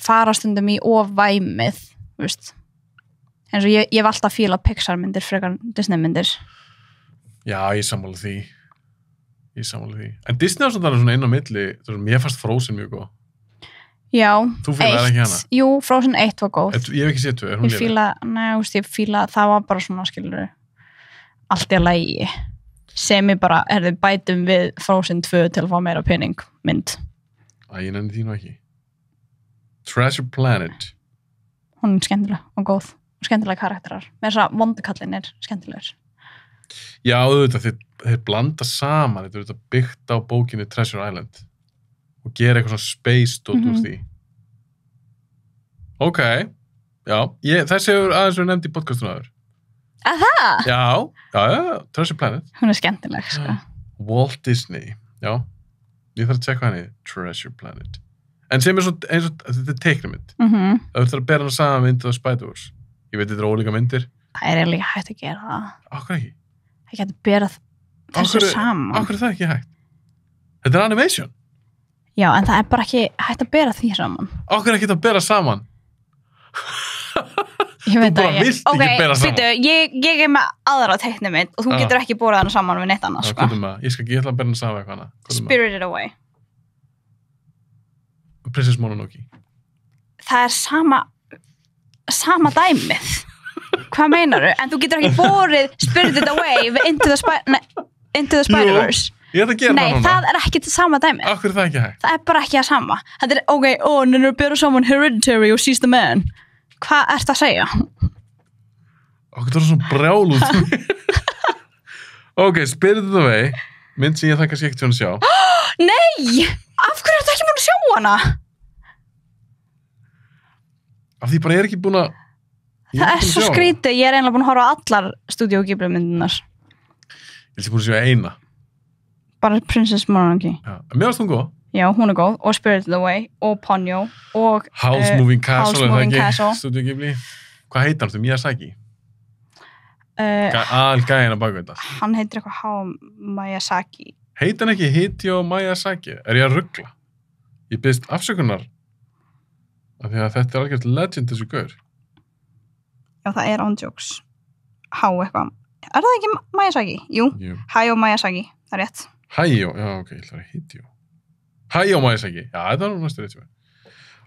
farastundum í ofvæmið, eins og ég hef alltaf fílað Pixar-myndir frekar Disney-myndir. Já, ég sammála því. En Disney er svona inn á milli, mér fannst Frozen mjög góð. Já, Þú fílaðir ekki hana? Jú, Frozen 1 var góð. Ég hef ekki séð 2, er hún léleg? Ég fíla, það var bara svona, skilur, allt í lagi. Sem ég bara, bætum við Frozen 2 til að fá meira pening mynd. Ég nenni því nú ekki. Treasure Planet. Hún er skemmtileg og góð. Og skemmtilega karakterar. Með þess að vondukallin er skemmtilegur. Já, auðvitað, þeir blanda saman, þetta er auðvitað byggt á bókinni Treasure Island og gera eitthvað svona space dot úr því. Ok, já, þessi hefur aðeins verið nefnd í podcastinu aður. Að það? Já, Treasure Planet. Hún er skemmtileg, sko. Walt Disney, já, ég þarf að tjekka henni, Treasure Planet. En sem er svona, eins og, þetta er teiknumynd. Það þarf að bera hana saman með Into the Spider-Verse. Ég veit, þetta er ólíka myndir. Það er eiginlega hægt að gera það. Akkur ekki? Það getur berað þessu saman. Akkur er það ekki hægt? Þetta er animation. Já, en það er bara ekki hægt að bera því saman. Akkur er ekki að bera saman? Ég veit Þú bara vilt ekki bera saman. Ok, ég er með aðra teiknimynd og þú getur ekki borað hana saman við neitt annars, sko. Ég ætla að bera hana saman eitthvað hana. Spirited Away. Princess Mononoke. Það er sama dæmið. Hvað meinaru? En þú getur ekki borið Spirited Away við Into the Spider-Verse. Ég ætla að gera það núna. Nei, það er ekki til sama dæmið. Akkur er það ekki hægt? Það er bara ekki að sama. Þetta er, nennir að bera saman Hereditary og She's the Man. Hvað ert að segja? Akkur það er svona brjál út. Ok, Spirited Away, mynd sem ég það kannski ekkert að sjá. Nei! Af hverju ertu ekki búin að sjá hana? Af því bara ég er ekki búin að... Það er svo skrítið, ég er eiginlega búin að horfa á allar Studio Ghibli myndinar. Ég er búin að sjá eina. Bara Princess Mononoke. Já, mér varst hún góð. Já, hún er góð. Og Spirited Away, og Ponyo, og... House Moving Castle, House Moving Castle. Studio Ghibli. Hvað heitir hann? Miyazaki? Gæðina baka þetta. Hann heitir eitthvað Hayao Miyazaki. Heitir hann ekki Hideo Miyazaki? Er ég að ruggla? Ég byrðist afsökunar. Af því að þetta er algjört legend þessu gaur. Já, það er on jokes. eitthvað. Er það ekki Miyazaki? Jú. Hayao Miyazaki, það er rétt. Hayao, já, ok, það er Hideo. Hayao Miyazaki, já, þetta var næstu rétt.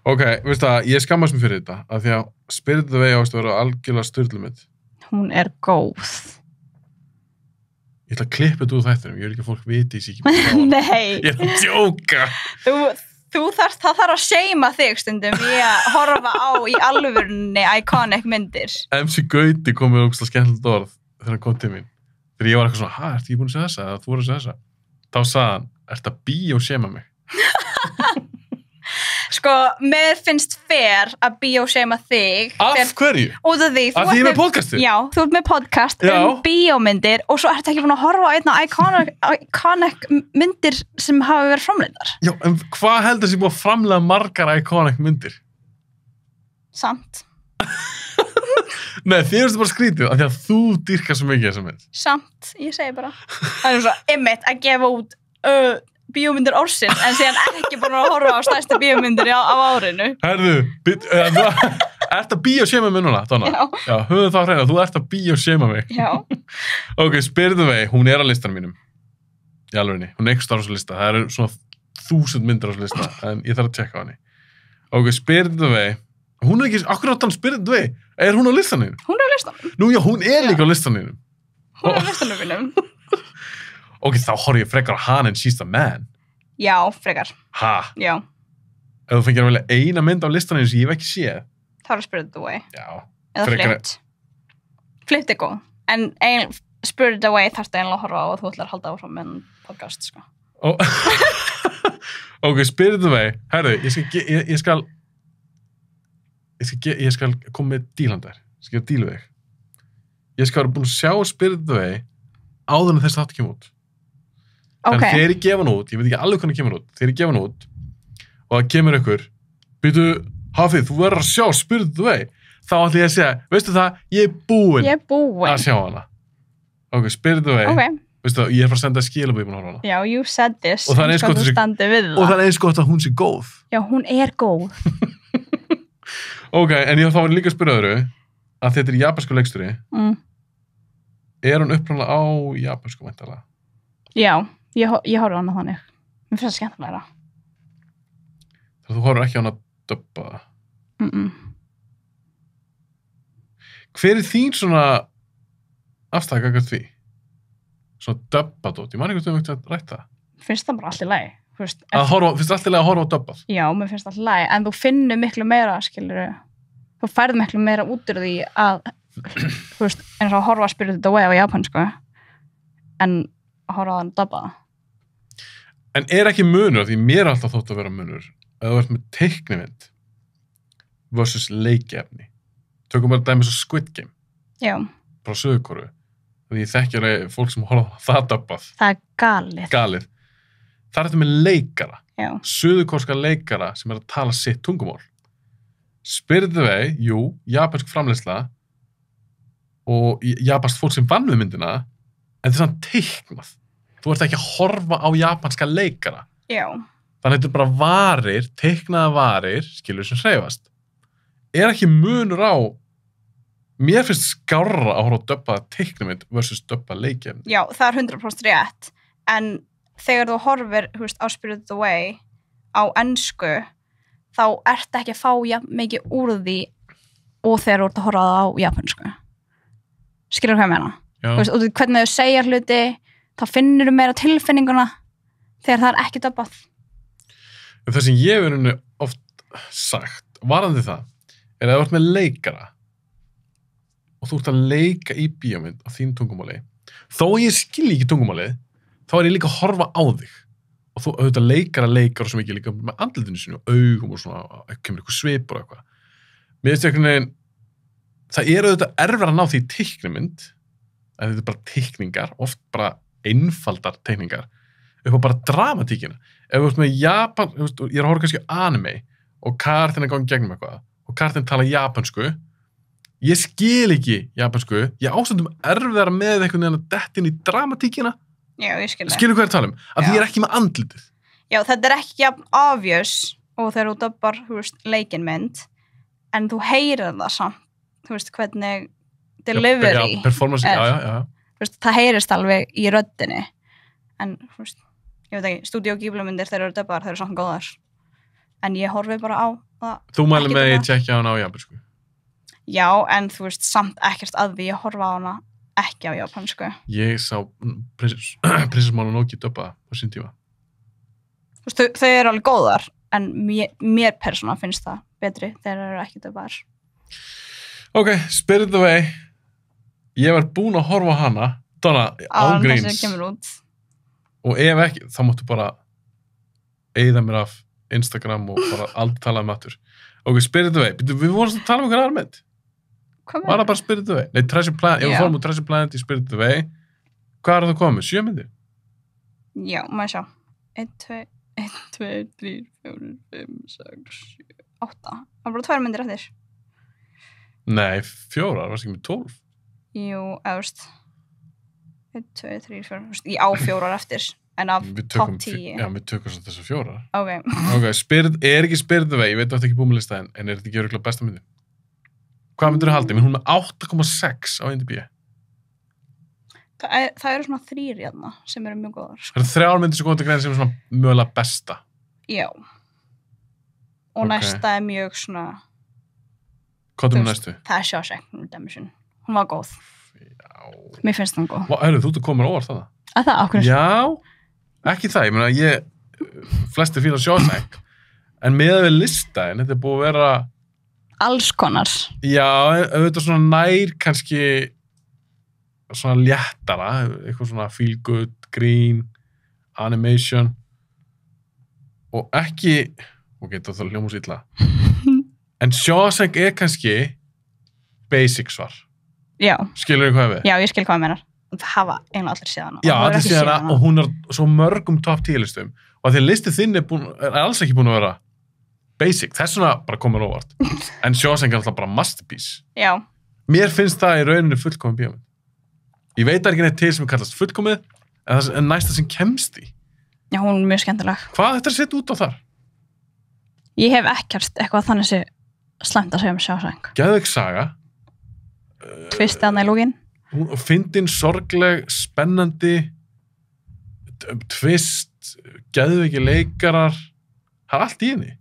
Ok, veist það, ég skammast mér fyrir þetta, af því að Spirited Away ástu að vera algjörlega styrlumitt. Hún er góð. Ég ætla að klippa þetta úr þættinum, ég vil ekki að fólk viti þessi ekki bara á hana. Nei. Ég er að djóka. Það þarf að seima þig stundum í að horfa á í alvörunni iconic myndir. MC Gauti kom með ógustlega skemmtilegt orð þegar hann kom til mín. Þegar ég var eitthvað svona, ertu ekki búin að segja þessa? Eða þú voru að segja þessa? Þá sagði hann, ertu að bíósema mig? Sko, mér finnst fair að bíósema þig. Af hverju? Út af því. Af því ég er með podcastið? Já, þú ert með podcast bíómyndir og svo ertu ekki búin að horfa á einna iconic myndir sem hafa verið framleiddar. Já, en hvað heldur þessi búið að framleiða margar iconic myndir? Samt. Nei, þér finnst bara skrítið af því að þú dýrkar svo mikið þessa mynd. Samt, ég segi bara. Það er svo einmitt að gefa út bíómyndir ársins en síðan ekki búin að horfa á stærstu bíómyndir á árinu. Herðu, ert að bíósema mig núna, Donna? Já, höfum það hreina, þú ert að bíósema mig. Já. Ok, Spirited Away, hún er á listanum mínum. Í alvegni, hún er ekki starf á þessu lista. Það eru svona 1000 myndir á þessu lista, en ég þarf að tjekka á henni. Ok, Spirited Away, hún er ekki, akkur áttan Spirited Away, er hún á listanum? Hún er á listanum. Nú já, hún er líka á listanum. Hún er á listanum mínum. Ok, þá horf ég frekar á Han and She's the Man. Já, frekar. Ha? Já. Ef þú fengir að velja eina mynd á listanum sem ég hef ekki séð. Það er Spirited Away. Já. Eða Flipped. Flipped er góð. En Spirited Away þarfst eiginlega að horfa á og þú ætlar að halda áfram með podcast, sko. Ok, Spirited Away. Herðu, ég skal koma með díl hann þær. Ég skal díla þig. ég skal vera búin að sjá Spirited Away áður en þess þáttur kemur út. Ok. Þannig þegar ég gefa hann út, ég veit ekki alveg hvernig kemur út, þegar ég gefa hann út og það kemur ykkur, býtu, Hafið, þú verður að sjá Spirited Away, þá ætla ég að segja, veistu það, ég er búinn að sjá hana. Ok, Spirited Away, Ok. veistu það, ég er bara að senda skilabóð búin að horfa á hana. Já, you said this. Og það er eins gott þú þessi- standi við Og það. það er eins gott að hún sé góð. Já, hún er góð. Ok, en ég þá var líka að spyrja öðru, að þetta er japansku leikstjóri, er hún upprunalega á japansku væntanlega? Já, ég horfði á hana þannig. Mér finnst það skemmtilega. Þegar þú horfir ekki á hana að dubba það. Hver er þín svona afstæða gagart því? Svona dubbadót, ég man ekki um að rætta það. Finnst það bara allt í lagi. Finnst alltaf að horfa á dubbað? Já, mér finnst það allt í lagi. En þú finnur miklu meira, skilur. Þú færð miklu meira út úr því að, eins og að horfa að Spirited Away á japansku, en að horfa á hann dubbaða. En er ekki munur, því mér er alltaf þótt að vera munur, að þú ert með teiknimynd versus leikefni. Tökum bara dæmis á Squid Game, Já, frá Suður-Kóreu. Því ég þekki alveg fólk sem horfa á það dubbað. það er galið. Galið. Það er þetta með leikara. Já, Suður-kórska leikara sem er að tala sitt tungumál. Spirited Away, jú, japansk framleiðsla og japansk fólk sem vann við myndina, en þetta er samt teiknað. Þú ert ekki að horfa á japanska leikara. já. Þannig að þetta er bara varir, teiknaða varir, skilur sem hreyfast. Er ekki munur á, mér finnst skárra að horfa á dubbaða teiknumynd versus dubbaða leikefni. Já, það er 100% rétt. En þegar þú horfir, á Spirited Away á ensku, þá ertu ekki að fá mikið úr því og þegar þú ert að horfa á það á japansku. Skilur hvað ég meina? Já. Og hvernig þau segja hluti, þá finnur þú meira tilfinninguna þegar það er ekki dubbað. En það sem ég hef oft sagt, varðandi það, er að þú ert með leikara og þú ert að leika í bíómynd á þín tungumáli. Þó ég skilji ekki tungumálið, þá er ég líka að horfa á þig. Og þú auðvitað leikar sem ekki líka með andlitinu sínu og augum og svona, kemur eitthvað svipur og eitthvað. Mér finnst einhvern veginn, það er auðvitað erfara að ná því teiknumynd, en þetta er bara teikningar, oft bara einfaldar teikningar, upp á bara dramatíkina. Ef þú ert með Japan, ég er að horfa kannski á anime og karakterinn er gangið gegnum eitthvað og karakterinn tala japansku, ég skil ekki japansku, ég ástundum erfiðara með einhvern veginn að detta inn í dramatíkina. Já, ég skil það. Skilur hvað ég er að tala um? Að því ég er ekki með andlitið. Já, þetta er ekki jafn obvious og þegar þú dubbar, leikinmynd, en þú heyrir það samt, hvernig delivery Já, performance, já. Það heyrist alveg í röddinni, en, ég veit ekki, Studio Ghibli-myndir þegar eru dubbar, þeir eru samt góðar. En ég horfi bara á það. Þú mælir með að ég tjekkja hana á japansku. Já, en samt ekkert að því ég horfa á hana ekki á japansku. Ég sá Princess Mononoke dubbaða á sín tíma. Þau eru alveg góðar, en mér persóna finnst það betri þegar þeir eru ekki dubbar. Ok, Spirited Away. Ég var búin að horfa á hana, Donna, ágríns. Það sem kemur út. Og ef ekki, þá máttu bara eyða mér af Instagram og bara aldrei tala um aftur. Ok, Spirited Away. Við vorum að tala um einhverja armend. Var það bara Spirited Away? Nei, Treasure Planet. Ef við fórum úr Treasure Planet í Spirited Away, hvað er það komið? 7 myndir? Já, maður sjá. 1, 2, 3, 4, 5, 6, 7, 8. Það var bara 2 myndir eftir. Nei, 4, varst ekki með 12? Jú, 1, 2, 3, 4, ég á 4 eftir, en af top 10. Já, við tökum svo þessu 4. Ok. Ok, er ekki Spirited Away, ég veit að þetta ekki búið með listaðin, en er þetta ekki örugglega besta myndi? Hvað myndir þú halda? Hún er með 8,6 á IMDb. Það eru svona 3 hérna sem eru mjög góðar. Það eru 3 myndir sem komið til greina sem er svona mögulega besta. Já. Og næsta er mjög svona... Hvað er með næstu? Það er Shawshank Redemption. Hún var góð. Já. Mér finnst hún góð. Þú ert komin óvart það? Að það, okkur? Já, ekki það. Ég meina, flesti fíla Shawshank. En með við listaðin, þetta er búið að vera... Alls konar. Já, auðvitað svona nær kannski svona léttara, eitthvað svona feel good, green, animation og ekki, ok, það hljóma svo illa, en Shawshank er kannski basic svar. Já, Skilur hvað við? já, ég skil hvað það menar. Það hafa eiginlega allir séð hana. Já, Og þú hefur allir ekki séð séð hana og hún er svo mörgum top 10 listum og að því listið þinn er alls ekki búin að vera basic, þess vegna bara komur óvart. En Shawshank er alltaf bara masterpiece. Já, Mér finnst það í rauninni fullkomin bíómynd. Ég veit ekki neitt til sem kallast fullkomið, en það er næsta sem kemst í. já, hún er mjög skemmtileg. Hvað þetta að setja út á þar? Ég hef ekkert eitthvað þannig sem slæmt að segja um Shawshank. Geðveik saga. Tvistið hann í lúgin. Hún fyndin, sorgleg, spennandi, tvist, geðveiki leikarar. Það er allt í henni.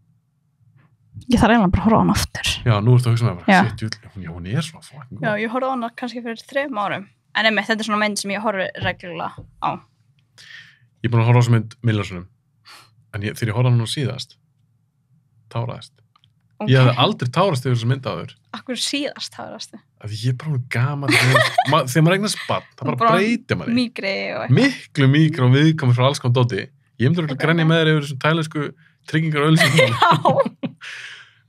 Ég þarf eiginlega bara að horfa á hann aftur. Já, nú ertu að hugsa með Já. bara, hún er svona fucking Já, góð. ég horfði á hana kannski fyrir 3 árum. En einmitt, þetta er svona mynd sem ég horfi reglulega á. Ég er búin að horfa á þessu mynd milljónsinnum. En þegar ég horfa á hana nú síðast, táraðist. Okay. Ég hefði aldrei tárast yfir þessu mynd áður. Akkur síðast táraðastu. Af því ég er bara hún gaman. Þegar maður eignast barn, það bara breytir manni. Mýgri og eitthvað. Miklu mýgri og viðkomur frá alls konar dóti. Ég myndur ekki grenja með þér yfir þessum tælensku tryggingar og ölsingum. Já.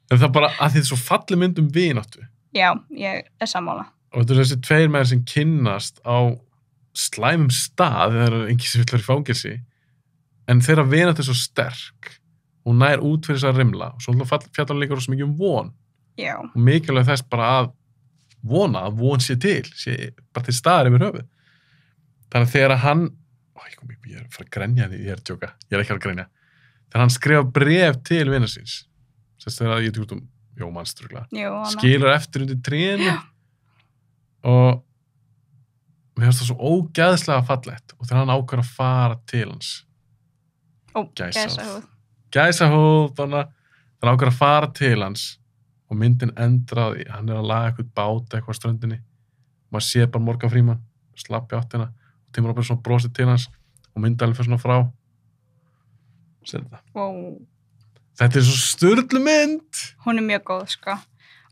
En það bara að því þetta er svo falli mynd vináttu. Já, ég er sammála. Og þetta er þessi 2 menn sem kynnast á slæmum stað þegar það er engin sem vill vera í fangelsi. En þeirra vináttu er svo sterk. Hún nær út fyrir þess að rimla. Og svo fjallar hann líka rosa mikið von. Já. Og mikilvæg þess bara að von sé til. Sé bara til staðar yfir höfuð. Þannig að þegar hann... ég er að fara að grenja því, ég er að tjóka. Ég er ekki að grenja. Þegar hann skrifa bréf til vinar síns. Sérst þegar ég tjókt Jómannstrugla. Skilur eftir undir trénu. Og mér finnst það svo ógeðslega fallegt. Og þegar hann ákveður að fara til hans. Gæsahúð. Gæsahúð, þannig að ákveður að fara til hans. Og myndin endraði, hann er að laga eitthvað bát eitthvað á ströndinni. Maður sé bara Morgan Freeman, slappi áttina. Og Tim Robbins svona brosir til hans. Og myndalinn fyrir svona frá. Sér þetta. Wow. Þetta er svo sturlu mynd. Hún er mjög góð, sko.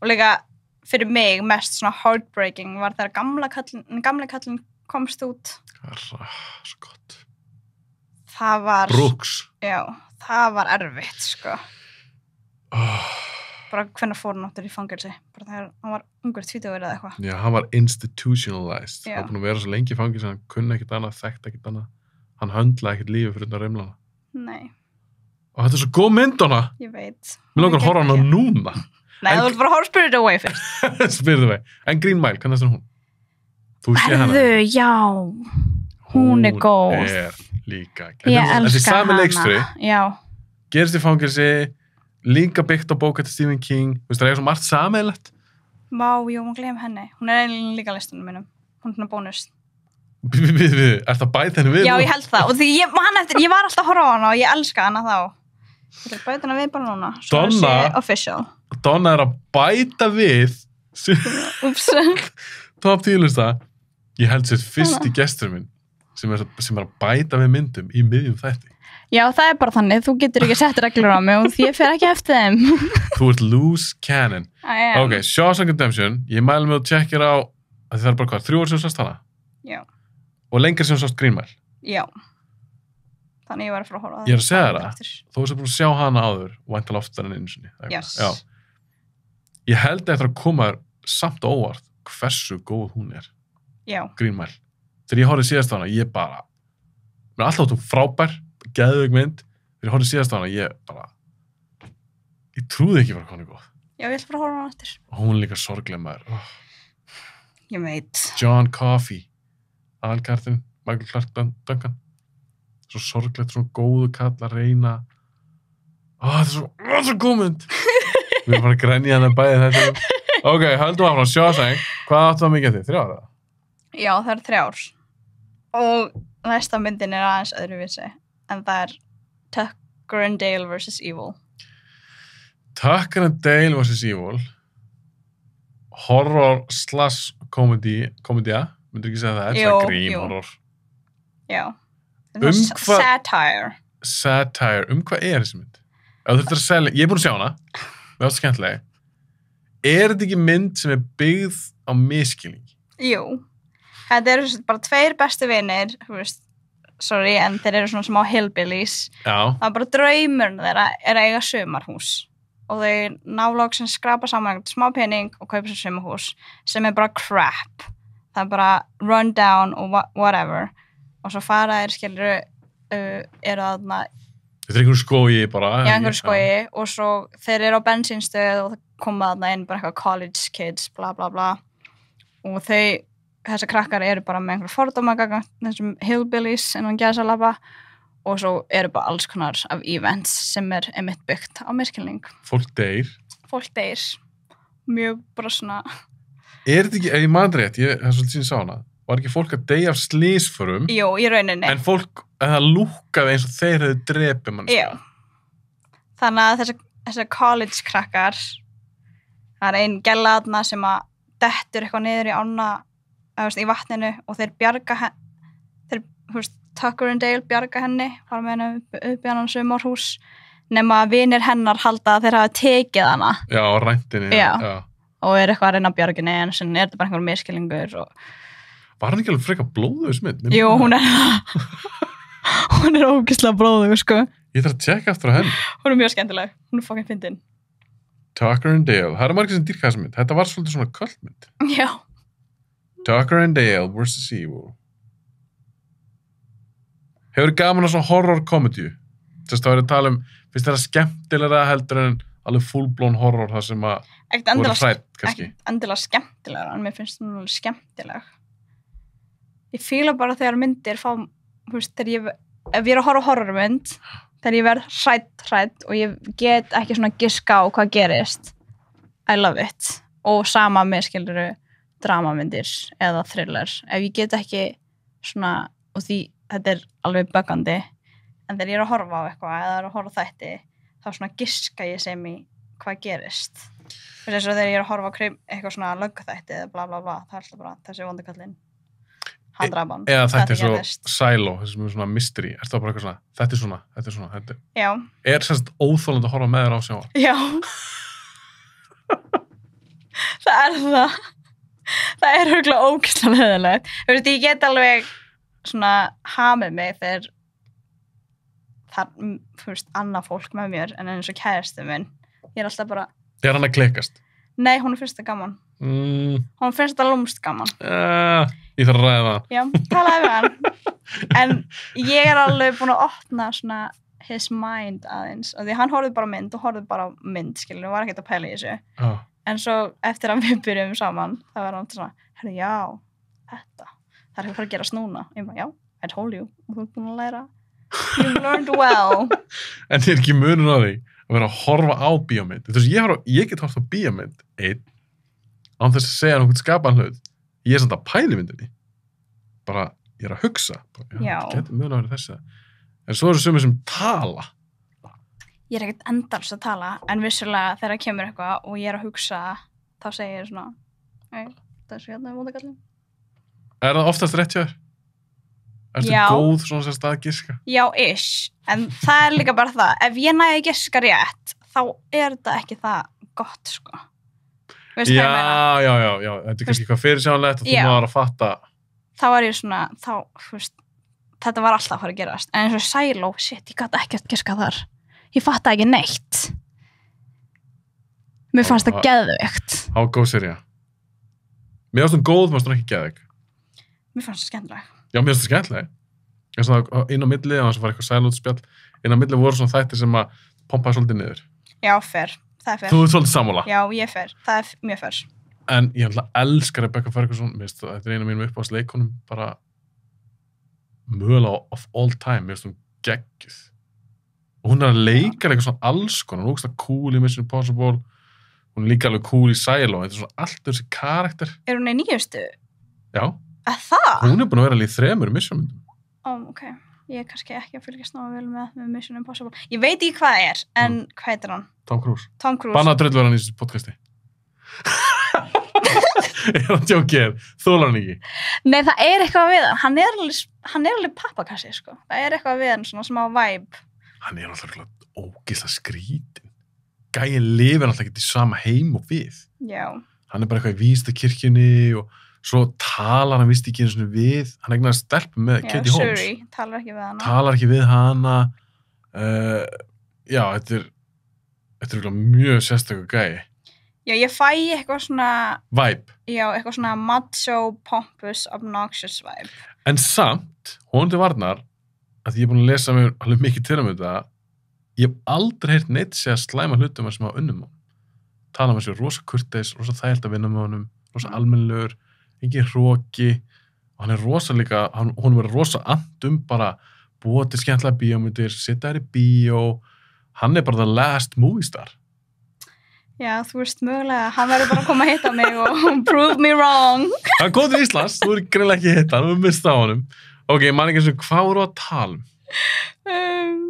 Og líka fyrir mig mest svona heartbreaking var þegar gamli kallinn komst út. Svo gott. Það var... Brooks. Já, það var erfitt, sko. Bara hvenær fór hann áttur í fangelsi. Bara þegar hann var ungur 20 eða eitthvað. Já, hann var institutionalized. Já. Hann var búin að vera svo lengi í fangelsi, hann kunni ekkert annað, þekkti ekkert annað. Hann höndlaði ekkert lífið fyrir undan rimlana. Nei, Og þetta er svo góð mynd hana. ég veit. Mér langar að horfa á hana núna. Nei, þú vilt bara horfa Spirit Away fyrst. Spyrðu mig. En Green Mile, hvernig er hún? Þú sé hana. Herðu, já. Hún er góð. Hún er líka. Ég Þessi elska sami hana. leikstjóri, Já. gerist í fangelsi, líka byggt á bók eftir Stephen King. Þú veist, það er svo margt sameiginlegt. Vá, jú, maður gleym henni. Hún er eiginlega líka á listunum mínum. Hún er svona bónus. Ertu að bæta henni við? Já, nú? ég held það. Og því ég var alltaf að horfa á hana og ég elska hana þá. Ég ætla að bæta hana við bara núna. Svo Donna- sé official. Donna er að bæta við Úps. top 10 lista. Ég held sér fyrsti gestur minn sem er að bæta við myndum í miðjum þætti. Já, það er bara þannig. Þú getur ekki sett reglur á mig og því ég fer ekki eftir þeim. Þú ert loose cannon. I am. Ok, Shawshank Redemption. Ég mæli mig að tjekkir á að það er bara hvað, 3 ár sem sást hana? Já. Og lengur sem sást Green Mile. Já. Þannig ég var að fara að horfa á Ég er að segja þér það. eftir. Þú veist að búin að sjá hana áður og væntanlega oftar en einu sinni. Yes. Já. Ég held eftir að koma þér samt á óvart hversu góð hún er, Já. Green Mile. Þegar ég horfði síðast á hana, ég bara mér er alltaf þú frábær, geðveik mynd. Þegar ég horfði síðast á hana, ég trúði ekki bara hvað hún er góð. Já, ég ætla bara að horfa á hana eftir. Og hún er líka sorgleg maður. Ég veit. John Coffey, aðalkartinn, Michael Clark Duncan. Svo sorglegt, svo góðu kall að reyna. Þetta er svo góð mynd. Við erum bara að grenja hana bæði þetta. Ok, höldum áfram, Shawshank. Hvað áttu það mikið að þið? 3 ára? Já, það er 3 ár. Og næsta myndin er aðeins öðruvísi. En það er Tucker and Dale vs. Evil. Tucker and Dale vs. Evil. Horror / komedía. Myndir ekki segja það? Jú, Það er grín jú. horror. Já. Hvað- Satire. Satire. Hvað er þessi mynd? Ef þú þurftir að selja, ég er búin að sjá hana. Mér ástu skemmtilega. Er þetta ekki mynd sem er byggð á miskilningi? Jú. Þetta eru bara 2 bestu vinir, þú veist, sorry, en þeir eru svona smá hillbillies. Já. Það er bara draumurinn þeirra er að eiga sumarhús. og þau nálóks sem skrapa saman smá pening og kaupa sér sumahús sem bara crap. Það bara run down og whatever. Og svo fara þeir skilur eru þarna Þetta einhverjum skói bara. Já, einhverjum skói og svo þeir eru á bensínstöð og það koma þarna inn bara eitthvað college kids, bla bla bla. Og þessar krakkar eru bara með einhver fordóma gagnvart þessum hillbillies innan gæsalappa og svo eru bara alls konar af events sem einmitt byggt á misskilning. Fólk deyr. Mjög bara svona... Þetta ekki, ef ég man rétt, það er svolítið síðan sá hana, var ekki fólk að deyja af slysförum? Jú, í rauninni. En það lúkkaði eins og þeir hefðu drepið mann. Jú. Þannig að þessar college krakkar, það er ein gælla þarna sem að dettur eitthvað niður í ána, í vatninu og þeir bjarga Tucker and Dale bjarga henni, fara með henni upp í hann sumarhús, nema að vinir hennar halda að þeir hafa tekið hana. Já, á ræntinni. Já. Og eitthvað að reyna að bjarga henni, en sem þetta bara einhver misskilningur. Var hann ekki alveg frekar blóðugur smitt? Jú, hún er ógeðslega blóðugur, sko. Ég þarf að tjekka eftir á henni. Hún er mjög skemmtileg, hún er fucking fyndin. Tucker and Dale, það eru margir sem dýrka þessa mynd. Þetta var svolítið svona kvöldmynd. Já. Tucker and Dale vs. Evil. Hefur gaman á svona horror-komedíu? Þess að það er að tala finnst það skemmtilega heldur en alveg full-blown horror það sem að voru hrædd, kannski? Ekkert endilega skemmtilega, en mér finnst það alveg skemmtileg. Ég fíla bara þegar myndir fá, ef ég er að horfa horrormynd, þegar ég verð hrædd og ég get ekki svona giska á hvað gerist. I love it. Og sama með skiluru dramamyndir eða thriller. Ef ég get ekki svona, og því þetta er alveg böggandi, en þegar ég er að horfa á eitthvað eða er að horfa á þætti, þá svona giska ég sem í hvað gerist. Þess að þegar ég er að horfa á eitthvað svona lögguþætti eða bla bla bla, það er alltaf bara þessi vondikallinn, hann draf hann. Eða þetta er svo Silo, þessi með svona mystery, er það bara eitthvað svona, þetta er svona. Já. Er semst óþolandi að horfa með þér á sjónvarp? Já. Það er það. Það er örugglega ógeðslega leiðinlegt. Ég get alveg svona hamið mig þegar það er annað fólk með mér en eins og kæristu minn. Ég er alltaf bara... Er hann að klikkast? Nei, hún finnst það gaman. Hún finnst það lúmst gaman. Ég þarf að ræða það. Já, talaði við hann. En ég er alveg búin að opna svona his mind aðeins. Og því hann horfði bara mynd og horfði bara mynd, skilur, var ekkert að pæla í þessu. En svo eftir að við byrjum saman, þá var hann svona, herru, já, þetta. Það er ekki að gera snúna. Ég bara, já, I told you. Og þú er búin að læra. You learned well. En það er ekki munun á því að vera að horfa á bíómynd. Þú veist, ég get horft á bíómynd án þess að segja náttúrulega skapaðan hlut. Ég er samt að pæli myndinni. Bara, ég er að hugsa. Bara, já. Það getur munun á því þessi. En svo eru sumir sem tala. Ég er ekkert endals að tala, en vissulega þegar kemur eitthvað og ég er að hugsa, þá segir ég svona, þessu hérna er vondakallinn. Er það oftast rétt hjá þér? Ertu góð svona sem staðgiska? Já, ish. En það er líka bara það. Ef ég næði giska rétt, þá er þetta ekki það gott, sko. Veistu hvað ég meina? Já. Þetta er kannski eitthvað fyrirsjánlegt og þú maður að fatta. Þá var ég svona, þetta var alltaf að fara að gerast. En eins og Silo, shit, ég gat ekki að giska þar. Ég fatta ekki neitt. Mér fannst það geðveikt. Há góð serja. Mér fannst hún góð, mér fannst hún ekki geðveik. Mér fannst það skemmtileg. Já, mér finnst það skemmtileg. Inn á milli, og þess að var eitthvað sælótspjall, inn á milli voru svona þættir sem að pompaði svolítið niður. Já, fair. Það er fair. Þú ert svolítið sammála. Já, ég er fair. Það er mjög fair. En ég elskar Rebecca Ferguson, þetta er einu af mínum uppáhaldsleikonum, bara mögulega of all time, mér finnst hún geggjuð. Og hún er að leika eitthvað svona alls konar, hún er ógeðslega cool í Mission Impossible, hún er líka alveg cool í Silo, þetta er svona allt þessi karakter. Er hún í nýjustu? Já. Að það? Hún er búin að vera alveg í 3 Mission-myndum. Ok. Ég er kannski ekki að fylgjast ná vel með Mission Impossible. Ég veit ekki hvað það er, en hvað heitir hann? Tom Cruise. Bannað drullverðan í þessu podcasti. Er hann djókið? Þólar hann ekki? Nei, það er eitthvað við hann. Hann er alveg pappakassi, sko. Það er eitthvað við hann, svona smá vibe. Hann er alltaf ógeðslega skrítin. Gæinn lifir alltaf ekki í sama heim og við. Já. Hann er bara eitthvað í vísindakirkjunni og svo talar hann vist ekki einu svona við. Hann eignaði stelpu með Katie Holmes. Suri, talar ekki við hana. Talar ekki við hana. Já, þetta er Þetta er mjög sérstöku gæi. Já, ég fæ eitthvað svona, Vibe. já, eitthvað svona macho, pompous, obnoxious vibe. En samt, hún til varnar, að ég er búin að lesa mér alveg mikið til þetta, ég hef aldrei heyrt neitt segja slæma hlutum sem hafa unnum á. Tala um þessu rosa kurteis, rosa þægilt að vinna með honum, rosa almennilegur, engin hroki, og hann er rosa líka, hún verður rosa and bara búa til skemmtilega bíómyndir, sitja þær í bíó, hann er bara the last movie star. Já, þú veist, mögulega, hann verður bara að koma að hitta mig og prove me wrong. Hann kom til Íslands, þú er greinlega ekki hitt hann, þú er mistað á honum. Ok, man ekki eins og hvað voru að tala um?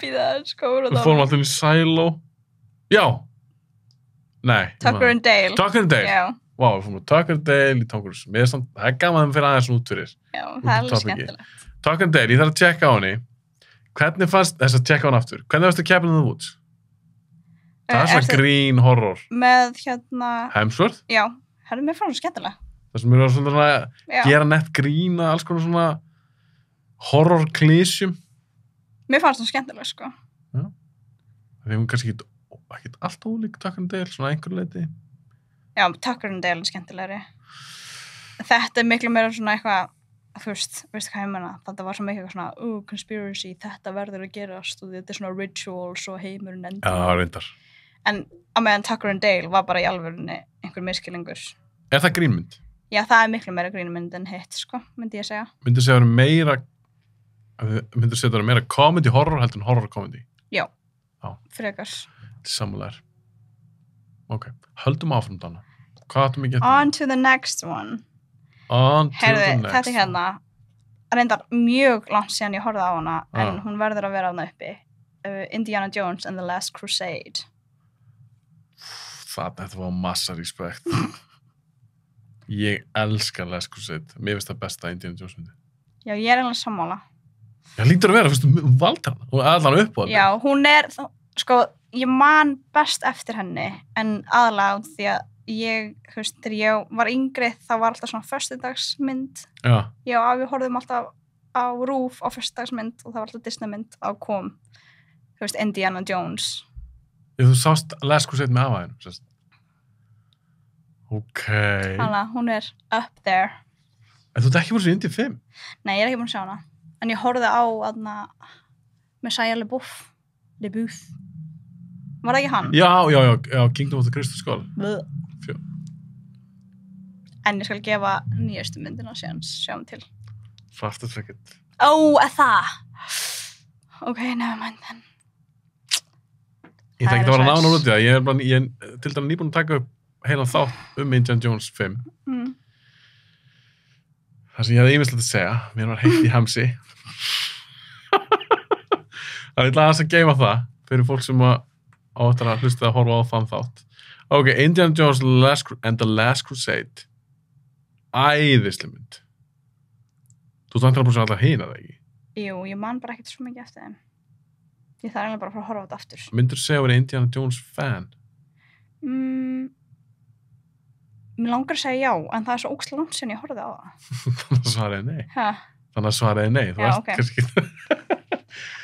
Býða, hvað voru Við fórum alltaf í Silo. Já. Nei. Tucker and Dale. Tucker and Dale. Já. Vá, við fórum á Tucker and Dale í Tom Cruise. Það er gaman þeim fyrir aðeins út fyrir. Já, það er alveg skemmtilegt. Tucker and Dale, ég þarf að tjekka á henni. Hvernig fannst, þess að tjekka á henni aftur, hvernig fannst þið Cabin in the Woods? Það er svona grín horror. Með hérna... Hemsworth? Já, það er mér fannst skemmtilega. Það sem eru svona gera nett grína, alls konar svona horror klísjum. Mér fannst það skemmtilega, sko. Já. Það er kannski ekki allt ólík Tucker and Dale, svona einhver leiti. Já, Tucker and Dale er skemmtilegri. Þetta er miklu meira svona eitthvað, þú veistu hvað ég meina, þetta var svo mikið eitthvað svona, conspiracy, þetta verður að gerast og þetta er svona rituals og heimurinn endur. Já, reyndar. En á meðan Tucker and Dale var bara í alvörunni einhver miskilningur. Er það grínmynd? Já, það er miklu meira grínmynd en hitt, sko, myndi ég segja. Myndi segja að vera meira comedy horror heldur en horror comedy? Já. Já. Frekar. Sammálaður. Ok, höldum áfram Dana. Hvað áttum við getið? On to the next one. On to the next Þetta er hérna, reyndar mjög langt síðan ég horfði á hana, en Ah. hún verður að vera hana uppi. Indiana Jones and the Last Crusade. Þetta var massa respekt. Ég elska Last Crusade. Mér finnst það besta Indiana Jones myndi. Já, ég er alveg sammála. Já, lítur að vera, fyrstu, valda hana. Hún er allan upp á þetta. Já, hún er, sko, ég man best eftir henni, en aðalega því að ég, þú veist, þegar ég var yngri, þá var alltaf svona föstudagsmynd. Já. Já, við horfðum alltaf á RÚV á föstudagsmynd og það var alltaf Disneymynd á kom, þú veist, Indiana Jones. Þú sást Last Crusade með afhæðinu, sérst. Ok. Hanna, hún er up there. En þú ert ekki búin svo Indy 5? Nei, ég er ekki búin að sjá hana. En ég horfði á aðna með Shia LaBeouf. Var það ekki hann? Já, Kingdom of the Crystal Skull. En ég skal gefa nýjastu myndina sjáum til. Fastest Ticket. Það? Ok, never mind then. Ég þekki það að vera nánar út í það. Ég er til dæmis nýbúin að taka upp heilan þátt Indiana Jones 5. Það sem ég hefði ýmislegt að segja. Mér var heitt í hamsi. Það er aðeins að geyma það fyrir fólk sem á eftir að hlusta að horfa á þann þátt. Ok, Indiana Jones and the Last Crusade. Æðisleg mynd. Þú þannig að búin að allar hina það ekki? Jú, ég man bara ekkert svo mikið eftir þeim. Ég þarf eiginlega bara að fara að horfa á þetta aftur. Myndur þú segja að vera Indiana Jones fan? Mér langar að segja já, en það er svo ógeðslega langt síðan ég horfði á það. Þannig að svaraði nei. Ha? Þannig að svaraði nei. Þú Já, varst ok. kannski ekki...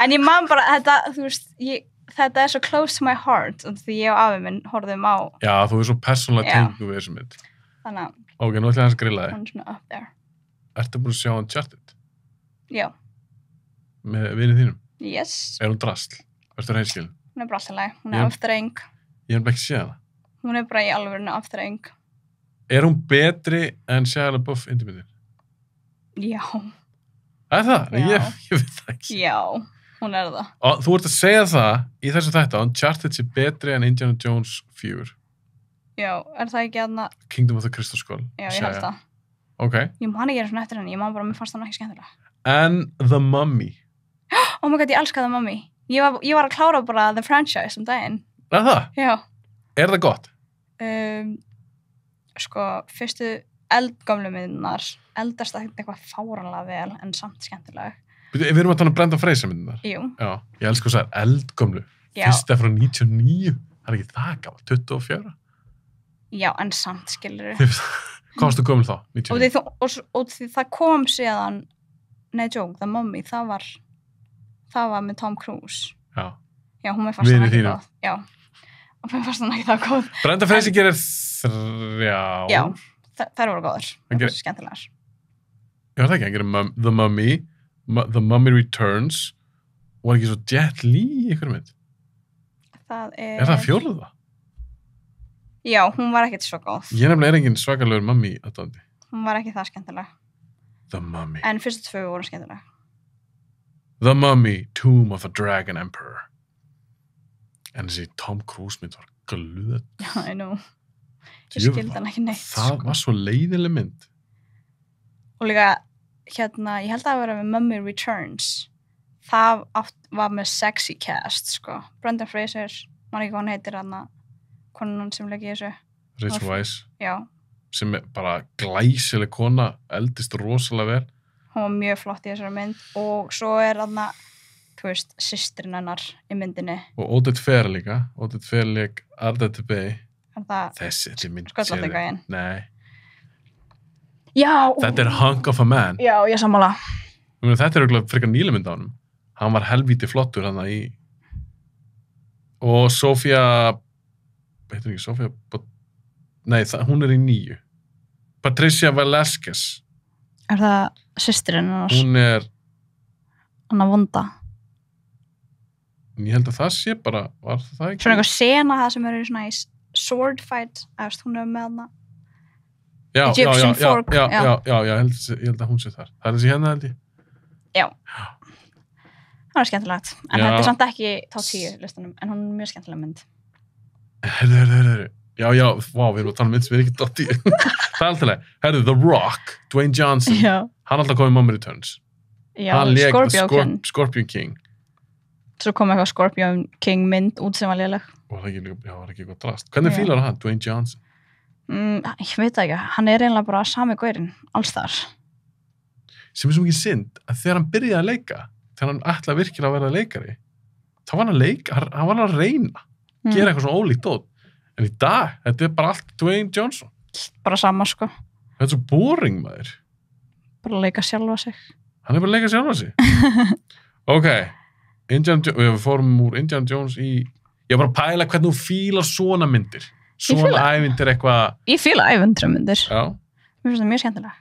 En ég man bara, þetta, þú veist, þetta er svo close to my heart, og því ég og afi minn horfðum á, Já, þú er svo persónulega Já. tengingu við þessu mynd. þannig að Ok, nú ætla ég aðeins að grilla þig. hún er svona up there. Ertu búin að sjá Uncharted Já, með vinið þínum? yes, Er hún drasl? Ertu reynskilin? hún er bara alltaf læg, hún Já. er afturreng, Ég hef ekki séð hana. hún er bara í alvörinu afturreng. Er hún betri en Shia LaBeouf indimyndin? Já, Er það? Nei, Já. ég veit það ekki. já, hún er það. Og þú ert að segja það í þessu þætti að Uncharted sé betri en Indiana Jones 4. Já, er það ekki aðna, Kingdom of the Crystal Skull. já, ég held það. Ok. Ég man ekki einu svona eftir henni, ég man bara, mér fannst það ekki skemmtilega. En The Mummy. Oh my god, ég elska það, mommy. Ég var að klára bara the franchise daginn. Er það? Já. Er það gott? Sko, fyrstu eldgamlu myndunar eldast ekkert eitthvað fáranlega vel en samt skemmtilega. Við erum að tala um Brendan Fraser myndunar. Jú. Já, ég elsku þess að eldgömlu. Já. Fyrsta frá 99. Það er ekki það gaman, 24. Já, en samt skilur við. Hvað varstu gömul þá? 99. Og því það kom síðan, nei, joke, The Mummy, það var með Tom Cruise. Já. Já, hún mér fannst hann Vinir ekki þínum. góð. Já. Og mér fannst hann ekki það góð. Brenda Fraser gerir 3. Já, þær voru góður. Hann Það gerir- var skemmtilegar. Já, það ekki, hann gerir The Mummy, The Mummy Returns, og var ekki svo Jet Li í ykkur mynd. Það Er það 4? Já, hún var ekkert svo góð. Ég nefnilega engin svakalegur Mummy aðdáandi. Hún var ekki það skemmtileg. The Mummy. En fyrstu 2 voru skemmtileg. The Mummy, Tomb of a Dragon Emperor. En þessi Tom Cruise mynd var glöð. Já, I know. Ég Djöfull skildi hann ekki neitt. Það sko. var svo leiðileg mynd. Og líka, ég held að það vera með Mummy Returns. Það var með sexy cast, sko. Brendan Fraser, man ekki hvað hann heitir hann, konan sem leik í þessu. Rachel Weisz, Já, sem er bara glæsileg kona, eldist rosalega vel. hún var mjög flott í þessari mynd. Og svo er hann, þú veist, systrin hennar í myndinni. Og Oded Fehr líka. Oded Fehr leik Ardette Bay. Er það Þessi mynd. sköllótti sérðu. gæinn? Nei. Já! Þetta er Hunk of a Man. Já, ég sammála. Þetta er auðvitað frekar nýlega mynd á honum. Hann var helvíti flottur hann í... Og Sofía... Heitir ekki Sofía... Nei, hún er í 9. Patricia Velasquez. Er það systrin hennar? Hún er... Hann að vonda. Ég held að það sé bara... Var það ekki? Svona einhver sena það sem eru í svona í sword fight. Eftir, hún er með hana. Já, Egyptian fork, já, já. ég held að hún sé þar. Það er þessi hérna held ég. Já. Það var skemmtilegt. En Já. þetta er samt ekki top 10 listanum. En hún er mjög skemmtileg mynd. Herðu. Já, vá, við erum að tala um mynd sem við ekki dótt í. Það er alltaf leið. Herðu, The Rock, Dwayne Johnson. Já. Hann alltaf kom í Mummy Returns. Já, Hann lék Scorpion King. Svo kom eitthvað Scorpion King mynd út sem var léleg. Og það var ekki eitthvað drast. Hvernig Já. fílar hann, Dwayne Johnson? Ég veit það ekki. Hann er einlega bara sami gaurinn. Alls þar. Sem er svo mikið synd að þegar hann byrjaði að leika, þegar hann ætlaði virkilega að verða leikari, þá var hann að leika, hann var að reyna, gera eitthvað svona ólíkt dót. En í dag, þetta er bara allt Dwayne Johnson. Bara sama, sko. Þetta er svo boring, maður. Bara að leika sjálfa sig. Hann er bara að leika sjálfa sig. Ok, við fórum úr Indiana Jones í... Ég var bara að pæla hvernig þú fílar svona myndir. Svona ævindir eitthvað... Ég fíla æventramyndir. Já. Mér finnst það mjög skemmtilega.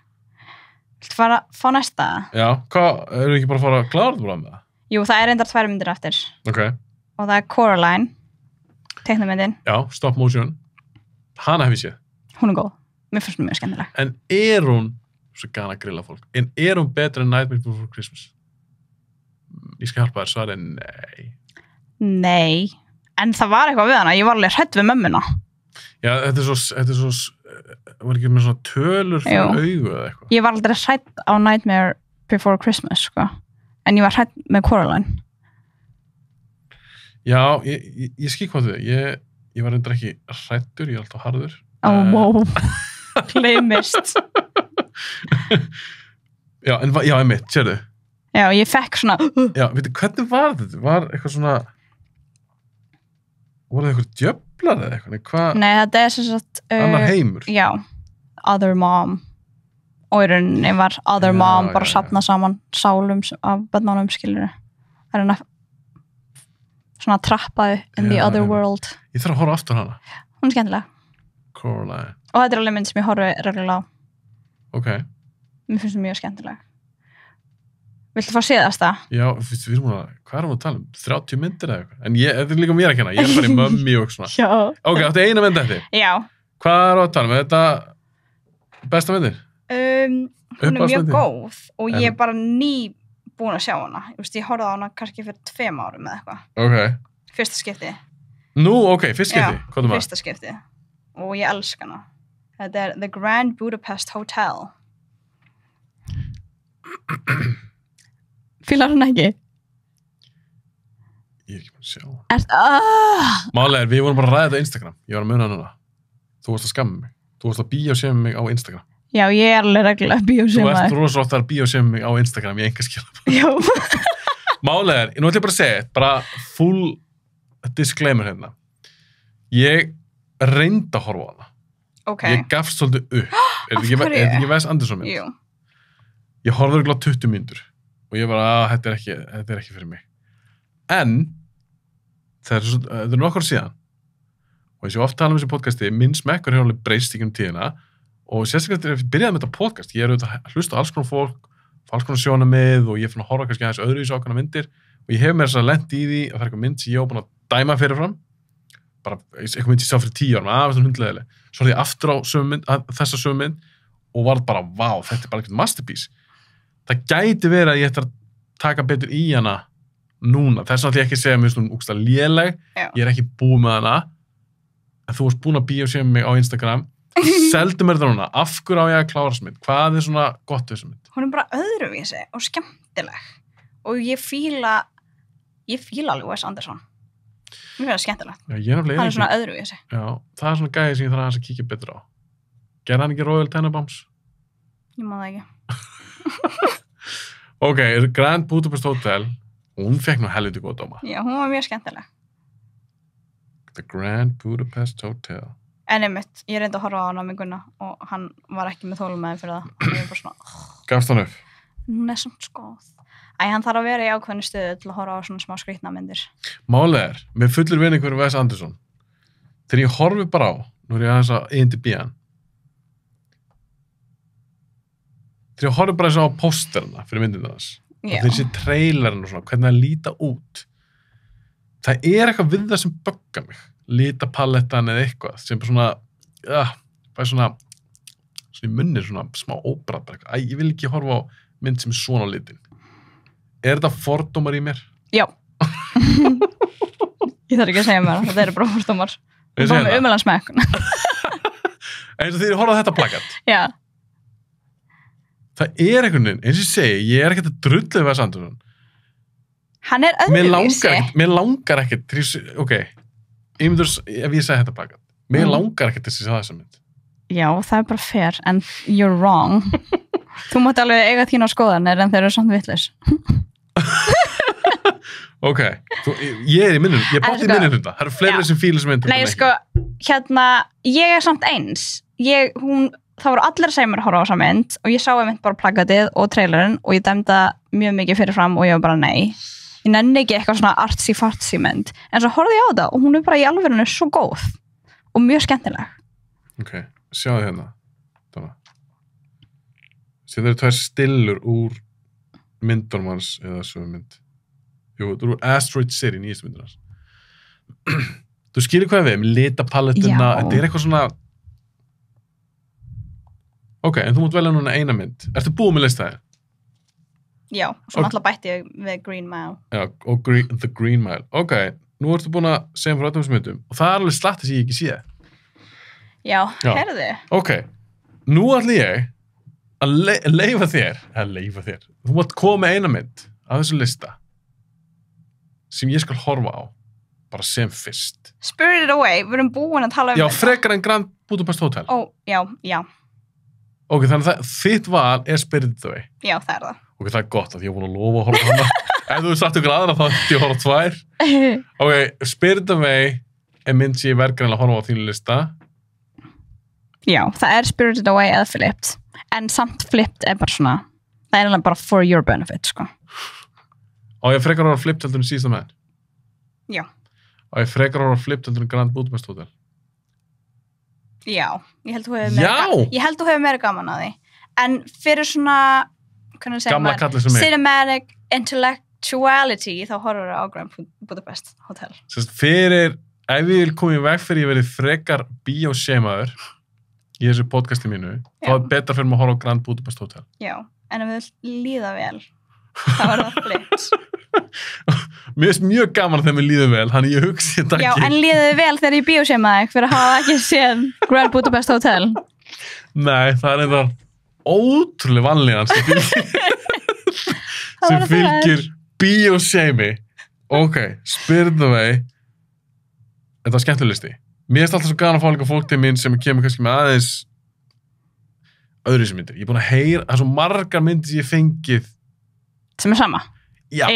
Viltu fara að fá næsta? Já, eru ekki bara að fara að klára þetta bara með það? Jú, það er reyndar 2 myndir eftir. Ok. Og það er Coraline, teiknumyndin. Já, stop motion. Hana hef ég séð. Hún er góð. Mér finnst hún mjög skemmtileg. En er hún, svo gana að grilla fólk, en er hún betur en Nightmare Before Christmas? Ég skal hjálpa þér, svarið er nei. Nei. En það var eitthvað við hana. Ég var alveg hrædd við mömmuna. Já, þetta er svo, var ekki með svona tölur fyrir augu eða eitthvað. Ég var aldrei hrædd á Nightmare Before Christmas, sko. En ég var hrædd með Coraline. Já, ég skil hvað þau, ég var reyndar ekki hræddur, ég er alltaf harður. Wow. Gleymist. Já, einmitt, sérðu. Já, ég fekk svona... Já, veitu, hvernig var þetta? Var eitthvað svona... Voru það eitthvað djöflar eða eitthvað? Nei, þetta er sem sagt... Annar heimur? Já. Other Mom. Og í rauninni var Other Mom bara safna saman sálum af börnunum, skilur. Það er hérna svona trappaðu in the other world. Ég þarf að horfa aftur hana. Hún er skemmtileg. Coraline. Og þetta er alveg mynd sem ég horfi reglulega á. Ok. Mér finnst það mjög skemmtileg. Viltu fá síðasta? Já, við erum að, hvað erum við að tala um? 30 myndir eða eitthvað? En þetta er líka mér að kenna, ég er bara í Mummy og svona. Já. Ok, áttu eina mynd eftir? Já. Hvað erum við að tala um? Er þetta besta myndir? Hún er mjög Uppáhaldsmyndin? góð og ég er bara búin að sjá hana. Ég horfði á hana kannski fyrir 2 árum eða eitthvað. Ok. Fyrsta skipti. Nú, ok, fyrst skipti. Hvað er maður? Fyrsta skipti. Og ég elska hana. Þetta er The Grand Budapest Hotel. Fílar hann ekki? Ég er ekki búin að sjá. Málega við vorum bara að ræða þetta á Instagram. Ég var að muna hana. Þú varst að skamma mig. Þú varst að bíósema mig á Instagram. Já, ég er alveg reglulega bíósema. Þú ert rosalega að bíósema mig á Instagram í engaskilabóð. Já. Málega nú ætlum ég bara að segja þetta, bara full disclaimer hérna. Ég reyndi að horfa á hana. Ok. Ég gafst svolítið upp. Er þetta ekki Wes Anderson mynd? Jú. Ég horfði örugglega 20 mínútur og ég bara, þetta er ekki fyrir mig. En það er nokkur síðan og eins og oft tala um þessi podcasti, minn smekkur hefur alveg breyst í gegnum tíðina og sérstaklega þegar ég byrjaði með þetta podcast, ég er auðvitað að hlusta á alls konar fólk, alls konar sjónarmið og ég er fann að horfa kannski aðeins öðruvísi ákveðnar myndir og ég hef mér þess að lent í því að það er eitthvað mynd sem ég hef búin að dæma fyrirfram, bara eitthvað mynd ég sá fyrir 10 árum, aðeins hundleðileg. Svo er ég aftur á þessa sömu mynd og var bara, vá, þetta er bara eitthvað masterpiece. Það gæti verið að ég ætti að taka betur í hana núna. Þess að ég ekki segja mér svona úkslega léleg, ég er ekki búið með hana, en þú varst búin að bíóséð mig á Instagram, seldu mér það núna, af hverju á ég að klára þessu mynd? Hvað er svona gott við þessu mynd? Hún er bara öðruvísi og skemmtileg og ég fíla alveg Wes Anderson. Mér finnst það skemmtilegt. Já, hann er svona öðruvísi. Já, það er svona gæði sem ég þarf að kíkja betur á. Gerði hann ekki Royal Tenenbaums? Ég má það ekki. Ok, Grand Budapest Hotel, hún fekk nú helviti góð dóma. Já, hún var mjög skemmtileg. The Grand Budapest Hotel. En einmitt, ég reyndi að horfa á hana með Gunna og hann var ekki með þolinmæði fyrir það. Og ég var bara svona... Gafst hann upp? Hún er svona skóð. Hann þarf að vera í ákveðnu stöðu til að horfa á svona smá skrýtna myndir. Málið er, með fullir vinning fyrir Wes Anderson, þegar ég horfi bara á, nú er ég aðeins að IMDb-an, þegar ég horfi bara eins á pósterna fyrir myndina þess, og þessi trailerinn og svona, hvernig það líta út, það er eitthvað við það sem böggar mig, litapalettan eða eitthvað, sem bara svona, bara svona í munni, svona smá óbrað, bara eitthvað, ég vil ekki horfa á mynd sem er svona litin. Er þetta fordómar í mér? Já. Ég þarf ekki að segja mér, þetta eru bara fordómar. Það er bara með umelansmekk. Eins og þegar ég horfa á þetta plakat. Já. Það er einhvern veginn, eins og ég segi, ég er ekkert að drulla við Wes Anderson. Hann er öðruvísi. Mér langar ekkert, ok, ef ég segi þetta plakat, mér langar ekkert þess að það sem mynd. Já, það er bara fair, and you're wrong. Þú mátt alveg eiga þína skoðanir, en þeir eru samt vitlaus. Ok, ég er í minnum, ég er bátt í minnum þetta. Það eru fleiri sem fíla sem mynd. Nei, sko, ég er samt eins. Það voru allir að segja mér að horfa á þessa mynd og ég sá einmitt bara plakatið og trailerinn og ég dæmda mjög mikið fyrirfram og ég var bara nei. Ég nenni ekki eitthvað svona artsy-fartsy mynd. En svo horfði ég á þetta og hún er bara í alvörinu svo góð og mjög skemmtileg. Ok, sjáðu hérna. Sér það eru tvær stillur úr myndunum hans eða svo mynd. Jú, það eru Asteroid City, nýjastu myndur hans. Þú skilur hvað við, með litapalettuna, þetta er eitthvað svona... Ok, en þú mátt velja núna eina mynd. Ertu búið með listaði? Já, svo náttúrulega bætti ég við Green Mile. Já, og The Green Mile. Ok, nú ertu búin að segja frá öllum þessum myndum og það er alveg slatti sem ég ekki sé. Já, heyrðu. Ok, nú ætla ég að leyfa þér. Þú mátt koma með eina mynd af þessu lista sem ég skal horfa á bara sem fyrst. Spirited Away, við erum búin að tala um Já, frekar en Grand Budapest Hotel. Já. Ok, þannig að þitt val er Spirited Away. Já, það er það. Ok, það er gott að ég er búin að lofa að horfa á hana. Ef þú sagt ykkur aðra þá ætti ég að horfa á tvær. Ok, Spirited Away er mynd sem ég verður að horfa á þínu lista. Já, það er Spirited Away eða Flipped. En samt Flipped er bara svona, það er bara for your benefit, sko. Og ég frekar að horfa Flipped heldur en síðasta menn. Já. Og ég frekar að horfa Flipped heldur en Grand Budapest Hotel. Já, ég held þú hefur meira gaman að því. En fyrir svona, hvernig segir maður, cinematic intellectuality, þá horfur það á Grand Budapest Hotel. Sérst, ef ég vil koma í veg fyrir ég verið frekar bíósémaður í þessu podcasti mínu, þá er betra fyrir maður að horfa á Grand Budapest Hotel. Já, en ef við líða vel, þá er það Flipped. Mér finnst mjög gaman þegar mér líður vel, þannig ég hugsi þetta ekki. Já, en líður vel þegar ég bíósémaði fyrir að hafa ekki séð Grand Budapest Hotel? Nei, það er eitthvað ótrúlega vanlíðan sem fylgir bíósémi. Ok, Spirited Away. Þetta var skemmtileg listi. Mér finnst alltaf svo gaman að fá líka fólk til mín sem kemur kannski með aðeins öðruvísi myndir. Ég er búin að heyra, það er svo margar myndir sem ég fengið. Sem er sama? Já,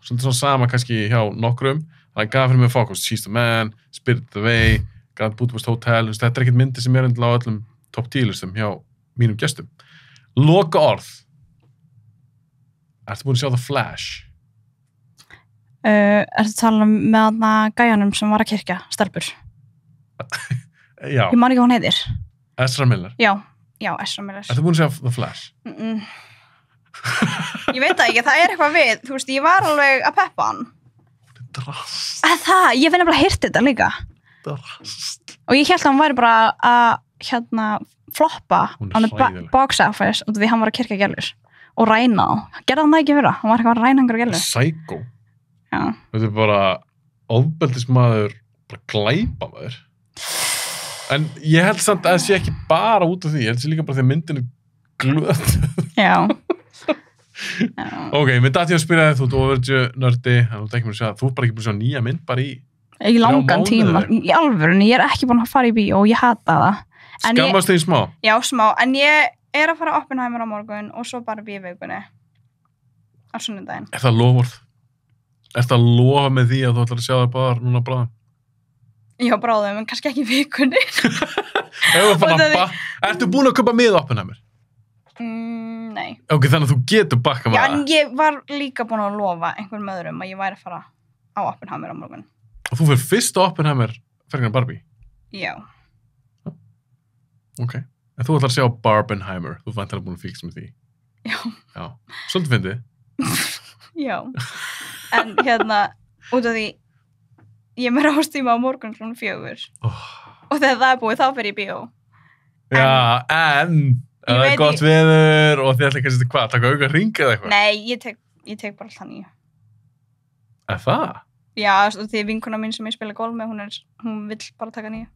svona sama kannski hjá nokkrum. Það er gaf fyrir mig að fá She's the Man, Spirited Away, Grand Budapest Hotel. Þetta er ekkert myndir sem er endilega á öllum top 10 listum hjá mínum gestum. Loka orð. Ertu búin að sjá The Flash? Ertu að tala með þarna gæjanum sem var að kirkja, stelpur? Já, Ég man ekki hvað hún heitir. Ezra Miller. Já, Ezra Miller. Ertu búin að segja The Flash? Ég veit það ekki, það er eitthvað við. Þú veist, ég var alveg að peppa hann. Drast. Það, ég finn bara að hýrt þetta líka. Drast. Og ég held að hann væri bara að floppa Hún er on the hræðileg. box office út af því hann var að kirkja gælur og ræna þá. Gerði hann það ekki fyrir það? Hann var eitthvað að ræna einhverja gælur. Psycho. Já. Þetta er bara ofbeldismadur, bara glæpamaður. En ég held samt að það sé ekki bara út af því, ég held sé líka bara því að myndin er glöð. Já. Ok, mér dætti ég að spyrja þig, þú ert overage-nördi, þannig að þú ert ekki mér að segja að þú ert bara ekki búin að sjá nýja mynd bara Í langan mánuði. tíma. Í alvörunni, ég er ekki búin að fara í bíó og ég hata það. En Skammast þig smá? Já, smá. En ég er að fara á Oppenheimer á morgun og svo bara bíóvikunni á sunnudaginn. Er það lofvörð? Er það að lofa með því að þú ætlar að sjá það bara núna bráðum? Já, bráðum, en kannski ekki í vikunni. Ertu búin að kaupa með Oppenheimer? Nei. Ok, þannig að þú getur bakka með Já, það. en ég var líka búin að lofa einhverjum öðrum að ég væri að fara á Oppenheimer á morgun. Og þú fyrir fyrst á Oppenheimer fyrir Barbie? Já. Ok. En þú ætlar að sjá Barbenheimer. Þú vantar að búin að fixa með því. Já. Svolítið fyndið. Já. En út af því ég með rástíma á morgun klukkan 4. Og þegar það er búið þá fer ég í bíó. Já, en Ég það er veit gott veður og þið ætla ekki að setja hvað? Taka auka hring eða eitthvað? Nei, ég tek bara alltaf nýju. Er það? Já, því vinkona mín sem ég spila golf með, hún vill bara taka nýju.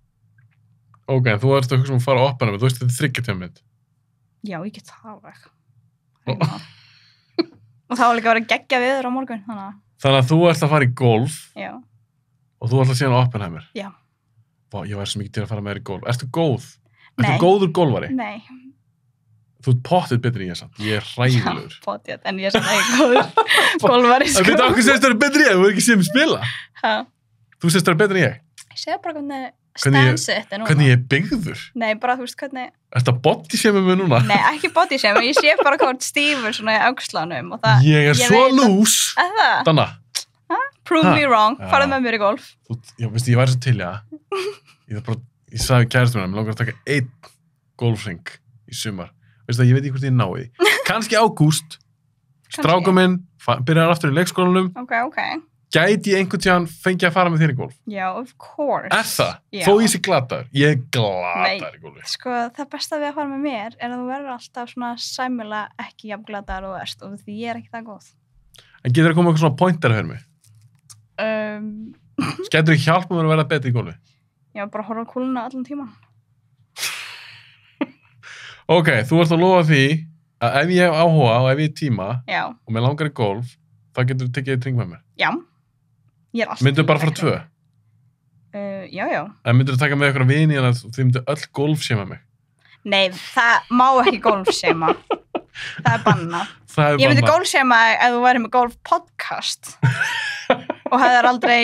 Ok, þú ert að hugsa að fara á Oppenheimer. Þú veist þetta er 3 tíma mynd. Já, ég get það alveg. Og það var líka að vera geggja veður á morgun, Þannig að þú ert að fara í golf Já. og þú ert að síðan á Oppenheimer. Já. Vá, ég væri svo mikið til að fara með þér í golf. Ertu góð? Nei. Ertu góður golfari? Nei. Þú ert pottið betri en ég samt. Ég er hræðilegur. Já, potið, en ég er svona ekki góður golfari, Það veit okkur sést að það er betri en ég. Þú er ekki séð mig spila. Ha? Þú sést að það er betri en ég. Ég segja bara hvernig Hvernig stance it er núna. Hvernig ég er byggður. Nei, bara þú veist hvernig... Ertu að body shame mig núna? Nei, ekki body shame, ég sé bara hvað stífur svona í aukslanum og það... Ég er svo loose. Það? Danna. Prove me wrong, Já. farðu með mér í golf. Já, veistu, ég væri svo til, já. Ég sagði við kærastum mér langar að taka 1 golfring í sumar. Veistu það, ég veit ekki hvort ég nái því. Kannski ágúst. Strákur minn byrjar aftur í leikskólanum. Ok. Gæti ég einhvern tíðan fengið að fara með þér í golf? Já, of course. Er það? Já. Þó ég sé glataður. Ég er glataður í golfi. Sko, það besta við að fara með mér er að þú verður alltaf svona sæmilega ekki jafn glataður og verst og því ég er ekki það góð. En getur það komið eitthvað svona pointer að höra mig? Getur þið hjálpa mér að vera betri í golfi? Já, bara horfa á kúluna allan tíman. Ok, þú ert að lofa því að ef ég hef áhuga og ef ég hef tíma Já. og mér langar í golf, þá getur þú tekið 1 hring með mér. Já. Ég er alltaf... Myndu bara fara 2? Já. En myndu þú taka með ykkur vini en þið myndu öll golf séma mig? Nei, það má ekki golfsema. Það er bannað. Það er Ég myndi bannað. golfsema ef þú væri með golf podcast og hefðir aldrei,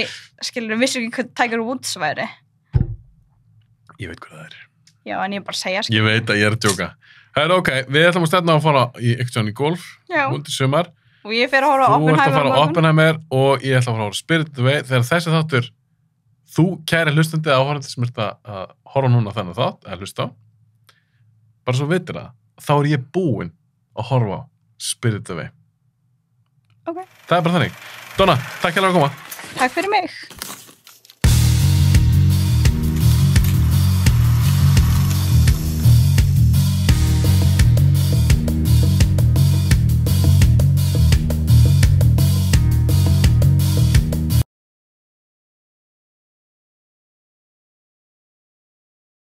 vissu ekki hvað Tiger Woods væri. Ég veit hvað það er. Já, en ég bara segja, Ég veit að ég er að djóka. Herra, ok, við ætlum að stefna að fara í golf Já. út í sumar. Og ég fer að horfa á Þú ert að Oppenheimer fara á á morgun. Oppenheimer og ég ætla að fara á Spirit the Way. Þegar þessi þáttur, þú kæri hlustandi áhorfandi sem ert að horfa núna þennan þátt, eða hlusta á, bara svo vitir það, þá er ég búinn að horfa á Spirit the Way. Ok. Það er bara þannig. Donna, takk fyrir að koma. Takk fyrir mig.